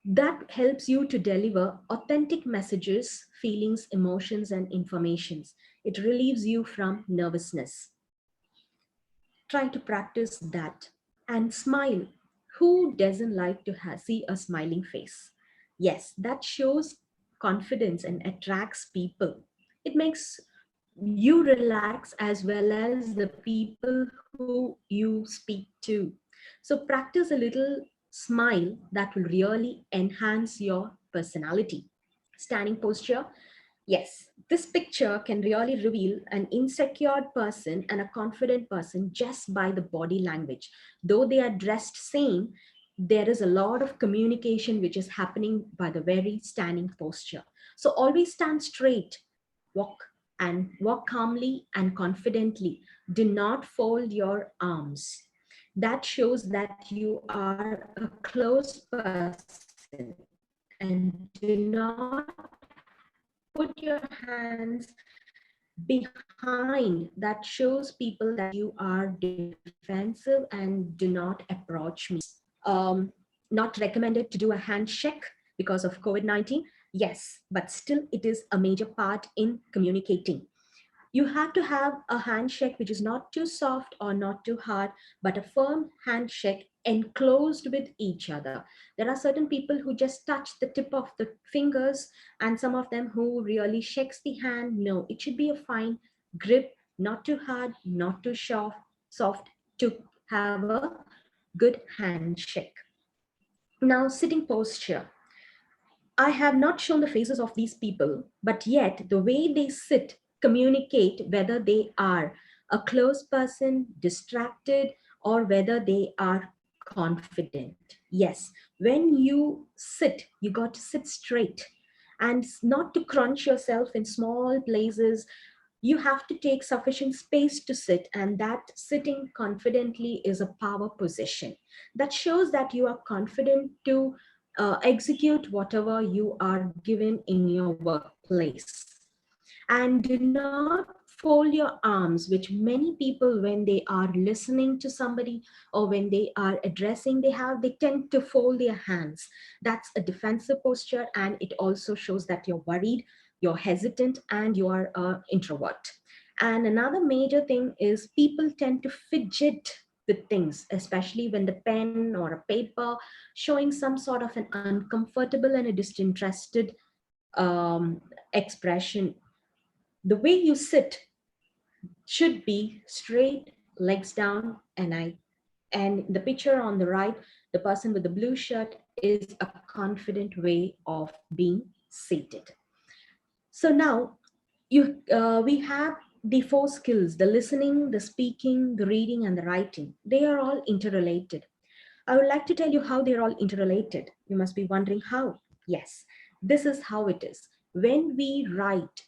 [SPEAKER 6] That helps you to deliver authentic messages, feelings, emotions, and informations. It relieves you from nervousness. Try to practice that and smile. Who doesn't like to see a smiling face? Yes, that shows confidence and attracts people. It makes you relax as well as the people who you speak to. So practice a little smile that will really enhance your personality. Standing posture. Yes, this picture can really reveal an insecure person and a confident person just by the body language. Though they are dressed same, there is a lot of communication which is happening by the very standing posture. So always stand straight, walk calmly and confidently. Do not fold your arms. That shows that you are a close person, and do not put your hands behind. That shows people that you are defensive and do not approach me. Not recommended to do a handshake because of COVID-19. Yes, but still it is a major part in communicating. You have to have a handshake which is not too soft or not too hard, but a firm handshake enclosed with each other. There are certain people who just touch the tip of the fingers, and some of them who really shakes the hand. No, it should be a fine grip, not too hard, not too soft to have a good handshake. Now, sitting posture. I have not shown the faces of these people, but yet the way they sit communicate whether they are a close person, distracted, or whether they are confident. Yes, when you sit, you got to sit straight and not to crunch yourself in small places. You have to take sufficient space to sit, and that sitting confidently is a power position. That shows that you are confident to execute whatever you are given in your workplace. And do not fold your arms, which many people, when they are listening to somebody or when they are addressing, they tend to fold their hands. That's a defensive posture, and it also shows that you're worried, you're hesitant, and you are an introvert. And another major thing is people tend to fidget with things, especially when the pen or a paper showing some sort of an uncomfortable and a disinterested expression. The way you sit should be straight, legs down, and the picture on the right, the person with the blue shirt is a confident way of being seated. So now we have the four skills: the listening, the speaking, the reading, and the writing. They are all interrelated. I would like to tell you how they're all interrelated. You must be wondering how. Yes, this is how it is. When we write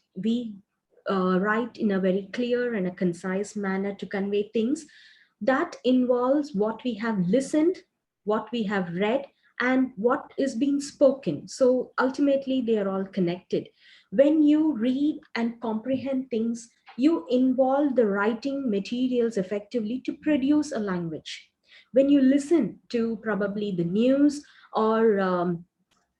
[SPEAKER 6] in a very clear and a concise manner to convey things. That involves what we have listened, what we have read, and what is being spoken. So ultimately, they are all connected. When you read and comprehend things, you involve the writing materials effectively to produce a language. When you listen to probably the news or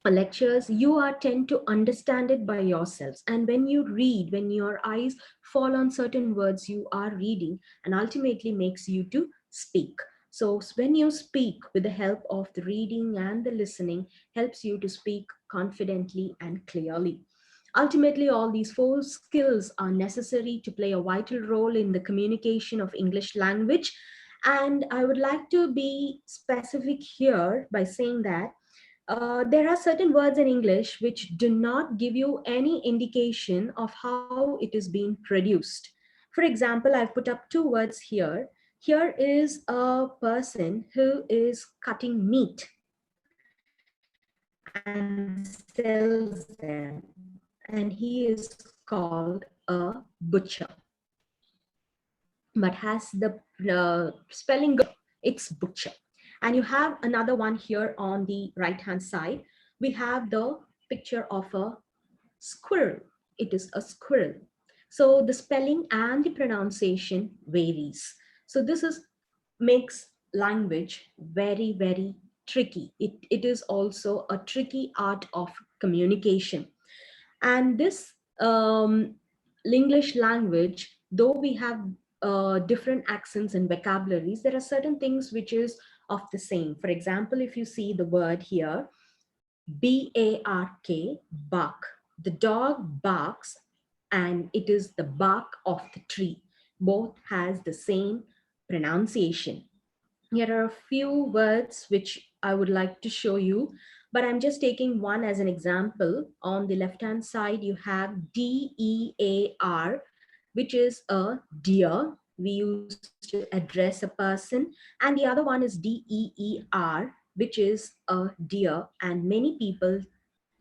[SPEAKER 6] lectures, you are tend to understand it by yourselves. And when you read, when your eyes fall on certain words you are reading, and ultimately makes you to speak. So when you speak with the help of the reading and the listening, helps you to speak confidently and clearly. Ultimately, all these four skills are necessary to play a vital role in the communication of English language. And I would like to be specific here by saying that there are certain words in English which do not give you any indication of how it is being produced. For example, I've put up two words here. Here is a person who is cutting meat and sells them, and he is called a butcher, but has the spelling, it's butcher. And you have another one here on the right hand side. We have the picture of a squirrel. It is a squirrel. So the spelling and the pronunciation varies. So this is makes language very, very tricky. It is also a tricky art of communication. And this English language, though we have different accents and vocabularies, there are certain things which is of the same. For example, if you see the word here, B-A-R-K, bark. The dog barks and it is the bark of the tree. Both has the same pronunciation. Here are a few words which I would like to show you, but I'm just taking one as an example. On the left-hand side, you have D-E-A-R, which is a deer. We use to address a person. And the other one is D-E-E-R, which is a deer. And many people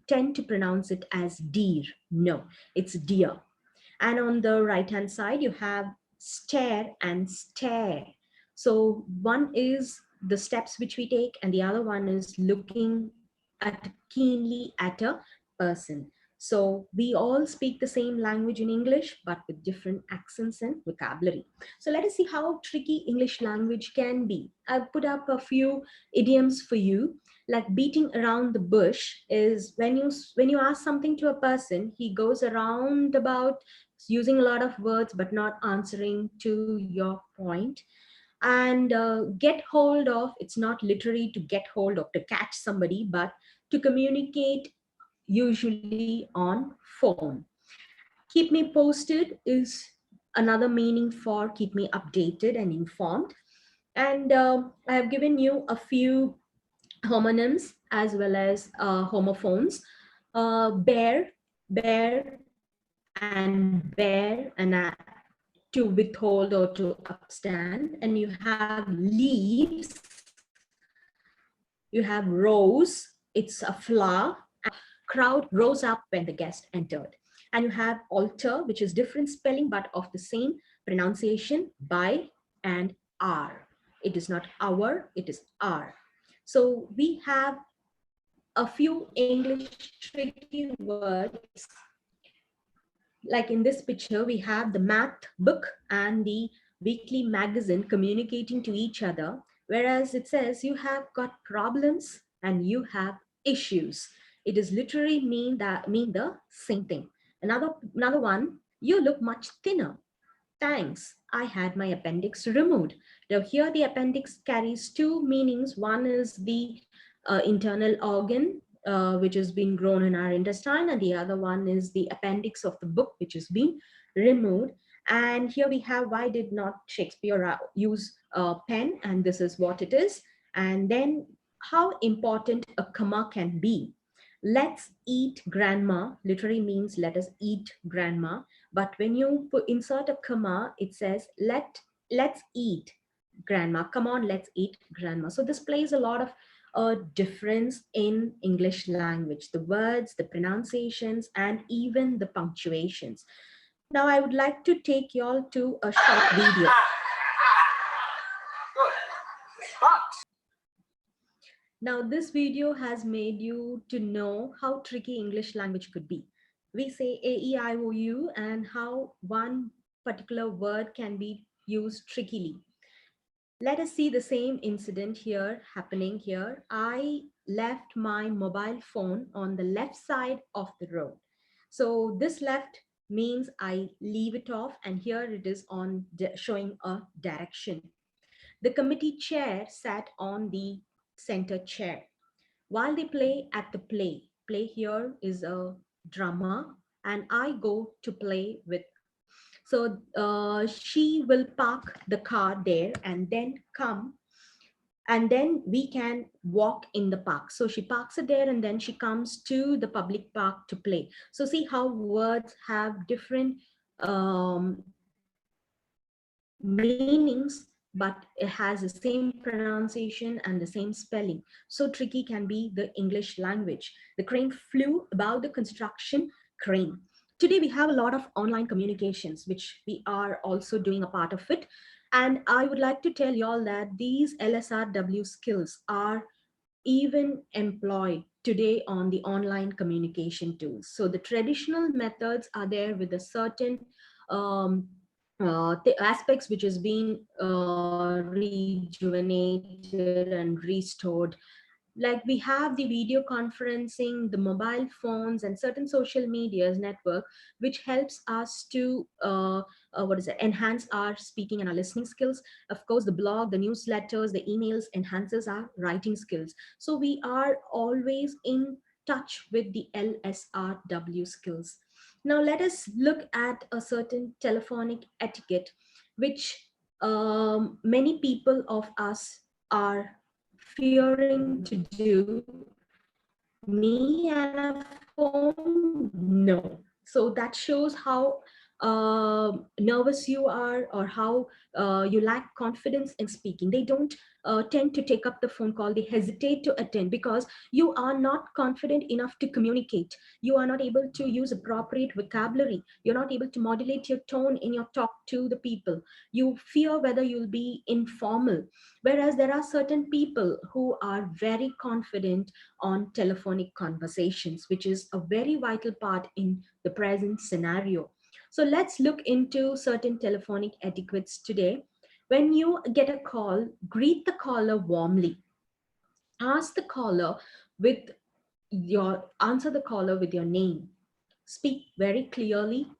[SPEAKER 6] tend to pronounce it as deer. No, it's deer. And on the right hand side, you have stare and stare. So one is the steps which we take, and the other one is looking at keenly at a person. So we all speak the same language in English, but with different accents and vocabulary. So let us see how tricky English language can be. I've put up a few idioms for you. Like beating around the bush is when you ask something to a person, he goes around about using a lot of words but not answering to your point. And get hold of, it's not literally to get hold of, to catch somebody, but to communicate, usually on phone. Keep me posted is another meaning for keep me updated and informed. And I have given you a few homonyms as well as homophones. Bear, bear, and bear, and to withhold or to upstand. And you have leaves, you have rose, it's a flower. Crowd rose up when the guest entered. And you have alter, which is different spelling but of the same pronunciation, by and r. It is not our, it is r. So we have a few English tricky words. Like in this picture, we have the math book and the weekly magazine communicating to each other, whereas it says you have got problems and you have issues. It is literally mean the same thing. Another one, you look much thinner. Thanks, I had my appendix removed. Now here the appendix carries two meanings. One is the internal organ, which has been grown in our intestine, and the other one is the appendix of the book, which has been removed. And here we have, why did not Shakespeare use a pen? And this is what it is. And then how important a comma can be. Let's eat grandma literally means let us eat grandma. But when you insert a comma, it says let's eat grandma. Come on, let's eat grandma. So this plays a lot of difference in English language, the words, the pronunciations, and even the punctuations. Now I would like to take you all to a short video. Now this video has made you to know how tricky English language could be. We say A, E, I, O, U, and how one particular word can be used trickily. Let us see the same incident here happening here. I left my mobile phone on the left side of the road. So this left means I leave it off, and here it is on showing a direction. The committee chair sat on the center chair. While they play at the play here is a drama, and I go to play with. So she will park the car there and then come, and then we can walk in the park. So she parks it there and then she comes to the public park to play. So see how words have different meanings, but it has the same pronunciation and the same spelling. So tricky can be the English language. The crane flew above the construction crane. Today we have a lot of online communications, which we are also doing a part of it. And I would like to tell you all that these LSRW skills are even employed today on the online communication tools. So the traditional methods are there with a certain the aspects which has been rejuvenated and restored. Like we have the video conferencing, the mobile phones, and certain social medias network, which helps us to enhance our speaking and our listening skills. Of course, the blog, the newsletters, the emails enhances our writing skills. So we are always in touch with the LSRW skills. Now let us look at a certain telephonic etiquette, which many people of us are fearing to do. Me and a phone, no. So that shows how nervous you are, or how you lack confidence in speaking. They don't tend to take up the phone call, they hesitate to attend because you are not confident enough to communicate. You are not able to use appropriate vocabulary. You're not able to modulate your tone in your talk to the people. You fear whether you'll be informal. Whereas there are certain people who are very confident on telephonic conversations, which is a very vital part in the present scenario. So let's look into certain telephonic etiquettes today. When you get a call, greet the caller warmly. Ask the caller with answer the caller with your name. Speak very clearly.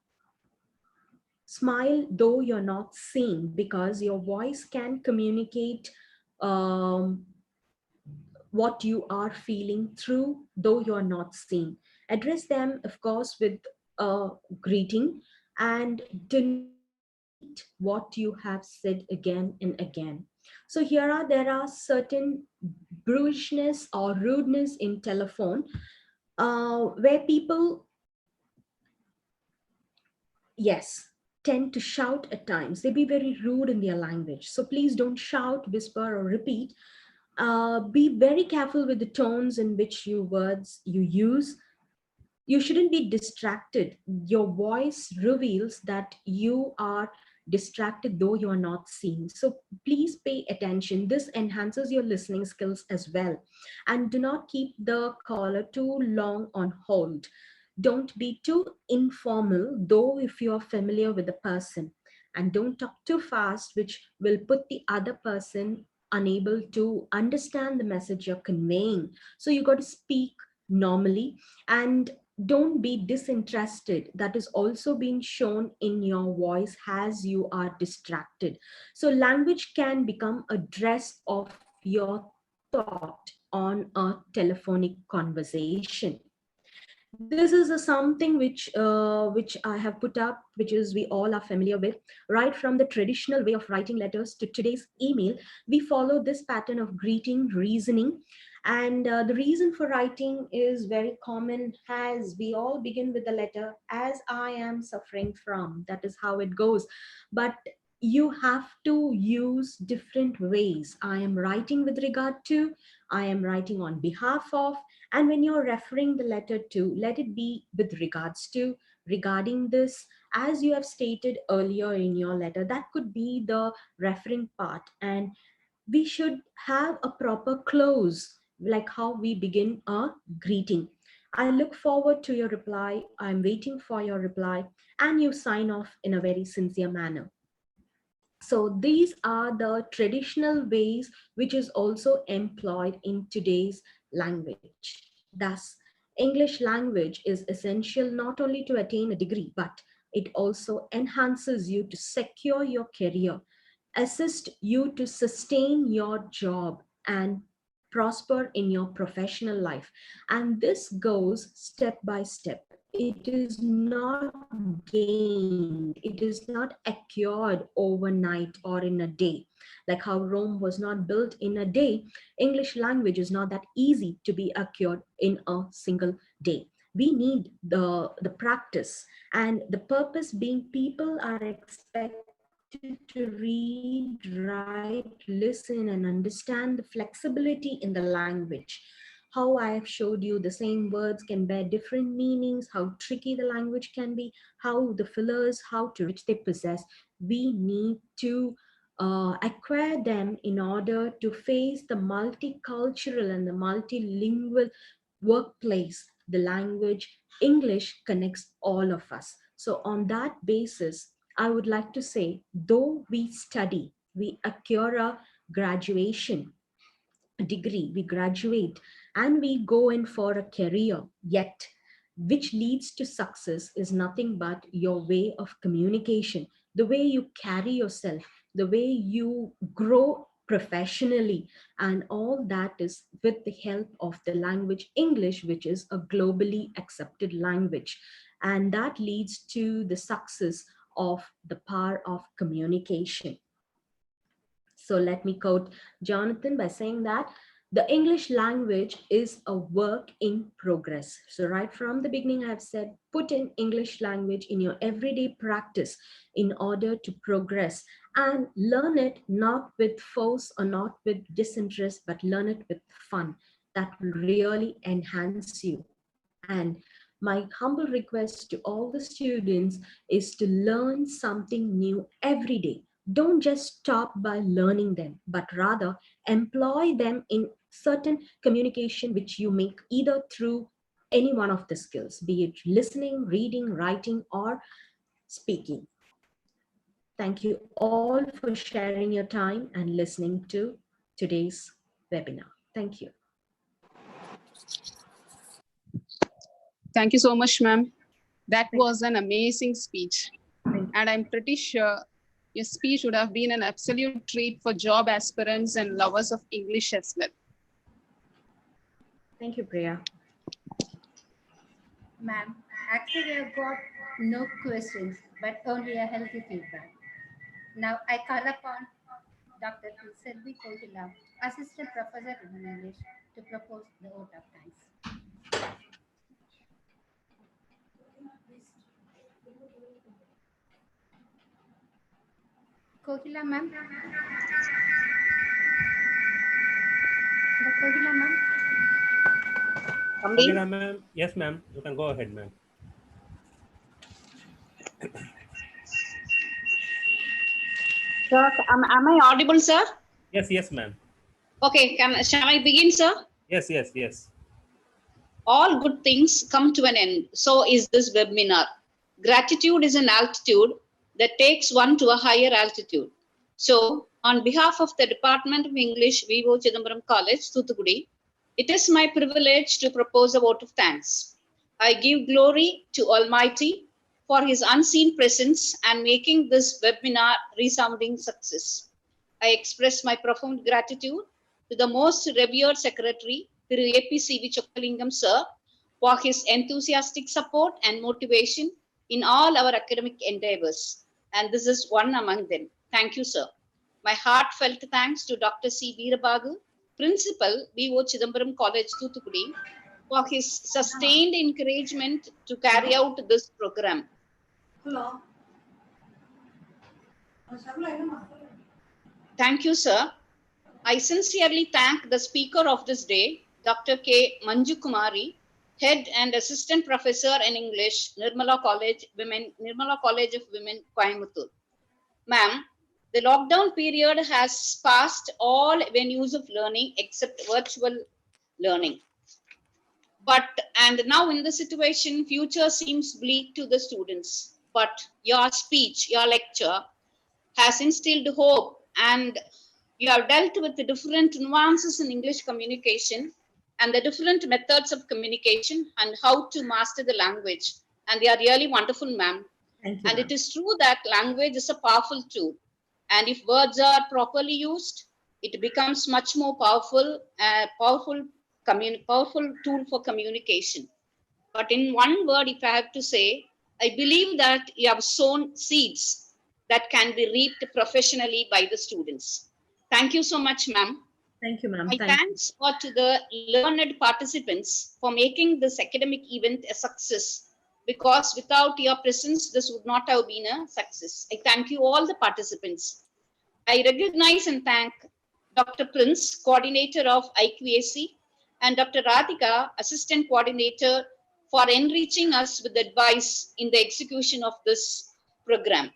[SPEAKER 6] Smile though you're not seen, because your voice can communicate um, what you are feeling through, though you're not seen. Address them, of course, with a greeting, and do not repeat what you have said again and again. So there are certain bruishness or rudeness in telephone, where people, yes, tend to shout at times. They be very rude in their language. So please don't shout, whisper, or repeat. Be very careful with the tones in which you words you use. You shouldn't be distracted. Your voice reveals that you are distracted, though you are not seen. So please pay attention. This enhances your listening skills as well. And do not keep the caller too long on hold. Don't be too informal, though if you're familiar with the person. And don't talk too fast, which will put the other person unable to understand the message you're conveying. So you got to speak normally, and don't be disinterested. That is also being shown in your voice as you are distracted. So language can become a dress of your thought on a telephonic conversation. This is something which I have put up, which is we all are familiar with. Right from the traditional way of writing letters to today's email, we follow this pattern of greeting, reasoning. And the reason for writing is very common, as we all begin with the letter, as I am suffering from. That is how it goes. But you have to use different ways. I am writing with regard to, I am writing on behalf of, and when you're referring the letter to, let it be with regards to, regarding this, as you have stated earlier in your letter. That could be the referring part. And we should have a proper close, like how we begin a greeting. I look forward to your reply. I'm waiting for your reply. And you sign off in a very sincere manner. So these are the traditional ways which is also employed in today's language. Thus, English language is essential not only to attain a degree, but it also enhances you to secure your career, assist you to sustain your job, and prosper in your professional life. And this goes step by step. It is not gained, it is not acquired overnight or in a day. Like how Rome was not built in a day, English language is not that easy to be acquired in a single day. We need the practice, and the purpose being people are expected to read, write, listen, and understand the flexibility in the language. How I have showed you, the same words can bear different meanings, how tricky the language can be, how the fillers, how to rich they possess. We need to acquire them in order to face the multicultural and the multilingual workplace. The language, English, connects all of us. So on that basis, I would like to say, though we study, we acquire a graduation, degree, we graduate, and we go in for a career, yet which leads to success is nothing but your way of communication, the way you carry yourself, the way you grow professionally, and all that is with the help of the language English, which is a globally accepted language. And that leads to the success of the power of communication. So let me quote Jonathan by saying that the English language is a work in progress. So right from the beginning, I've said, put in English language in your everyday practice in order to progress, and learn it not with force or not with disinterest, but learn it with fun. That will really enhance you. And my humble request to all the students is to learn something new every day. Don't just stop by learning them, but rather employ them in certain communication which you make either through any one of the skills, be it listening, reading, writing, or speaking. Thank you all for sharing your time and listening to today's webinar. Thank you.
[SPEAKER 5] Thank you so much, ma'am. That was an amazing speech. And I'm pretty sure your speech would have been an absolute treat for job aspirants and lovers of English as well.
[SPEAKER 6] Thank you, Priya.
[SPEAKER 1] Ma'am, actually I've got no questions, but only a healthy feedback. Now I call upon Dr. Selvi Kotila, Assistant Professor in English, to propose the vote of thanks. Kotila ma'am. Kotila ma'am.
[SPEAKER 3] Kotila ma'am. Yes, ma'am. You can go ahead, ma'am.
[SPEAKER 7] Sir, am I audible, sir?
[SPEAKER 3] Yes, yes, ma'am.
[SPEAKER 7] Okay, shall I begin, sir?
[SPEAKER 3] Yes, yes, yes.
[SPEAKER 7] All good things come to an end. So is this webinar. Gratitude is an altitude that takes one to a higher altitude. So, on behalf of the Department of English, V.O.Chidambaram College, Thuthukudi, it is my privilege to propose a vote of thanks. I give glory to Almighty for His unseen presence and making this webinar resounding success. I express my profound gratitude to the most revered secretary, Thiru A.P. Chokkalingam sir, for his enthusiastic support and motivation in all our academic endeavors. And this is one among them. Thank you, sir. My heartfelt thanks to Dr. C. Veerabagu, Principal, V.O.Chidambaram College, Thuthukudi, for his sustained encouragement to carry out this program.
[SPEAKER 8] Hello.
[SPEAKER 7] Thank you, sir. I sincerely thank the speaker of this day, Dr. K. Manju Kumari, Head and Assistant Professor in English, Nirmala College of Women, Coimbatore. Ma'am, the lockdown period has passed all venues of learning except virtual learning. And now in the situation, future seems bleak to the students. But your speech, your lecture has instilled hope, and you have dealt with the different nuances in English communication and the different methods of communication and how to master the language. And they are really wonderful, ma'am. And it is true that language is a powerful tool. And if words are properly used, it becomes much more powerful tool for communication. But in one word, if I have to say, I believe that you have sown seeds that can be reaped professionally by the students. Thank you so much, ma'am.
[SPEAKER 6] Thank you, ma'am.
[SPEAKER 7] My thanks are to the learned participants for making this academic event a success, because without your presence, this would not have been a success. I thank you all the participants. I recognize and thank Dr. Prince, coordinator of IQAC, and Dr. Radhika, assistant coordinator, for enriching us with advice in the execution of this program.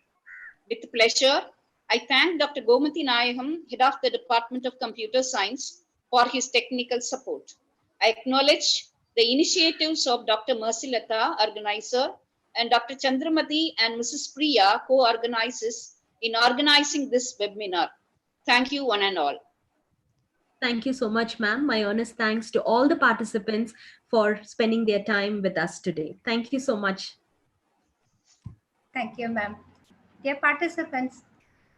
[SPEAKER 7] With pleasure, I thank Dr. Gomati Nayagam, head of the Department of Computer Science, for his technical support. I acknowledge the initiatives of Dr. Mercilata, organizer, and Dr. Chandramati and Mrs. Priya, co-organizers, in organizing this webinar. Thank you, one and all.
[SPEAKER 6] Thank you so much, ma'am. My earnest thanks to all the participants for spending their time with us today. Thank you so much.
[SPEAKER 1] Thank you, ma'am. Dear participants,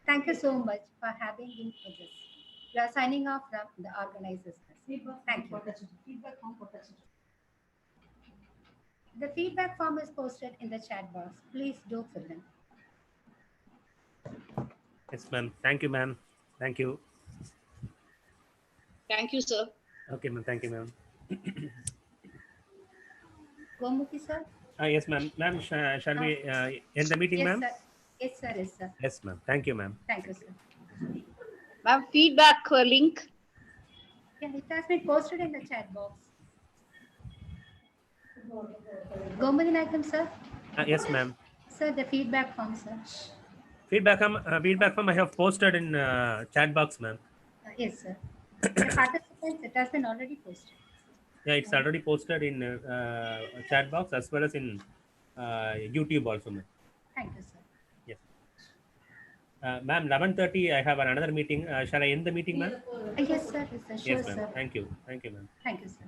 [SPEAKER 1] thank you so much for having been with us. We are signing off from the organizers. Thank you. The feedback form is posted in the chat box. Please do fill in.
[SPEAKER 3] Yes, ma'am. Thank you, ma'am. Thank you.
[SPEAKER 7] Thank you, sir.
[SPEAKER 3] Okay, ma'am. Thank you, ma'am.
[SPEAKER 1] Gomuki, sir?
[SPEAKER 3] Yes, ma'am. Ma'am, shall we end the meeting,
[SPEAKER 1] Yes,
[SPEAKER 3] ma'am?
[SPEAKER 1] sir. Yes, sir. Yes, sir.
[SPEAKER 3] Yes, ma'am. Thank you, ma'am.
[SPEAKER 1] Thank you, sir.
[SPEAKER 7] Ma'am, feedback link.
[SPEAKER 1] Yeah, it has been posted in the chat box. Gomudi Naikam, sir?
[SPEAKER 3] Yes, ma'am.
[SPEAKER 1] Sir, the feedback form, sir.
[SPEAKER 3] Feedback form I have posted in chat box, ma'am.
[SPEAKER 1] Yes, sir. The participants, it has been already posted.
[SPEAKER 3] Yeah, it's already posted in chat box as well as in YouTube also, ma'am.
[SPEAKER 1] Thank you, sir.
[SPEAKER 3] Yes. Ma'am, 11:30, I have another meeting. Shall I end the meeting, ma'am?
[SPEAKER 1] Yes, sir. Yes, sir. Sure,
[SPEAKER 3] Yes, ma'am.
[SPEAKER 1] sir.
[SPEAKER 3] Thank you. Thank you, ma'am.
[SPEAKER 1] Thank you, sir.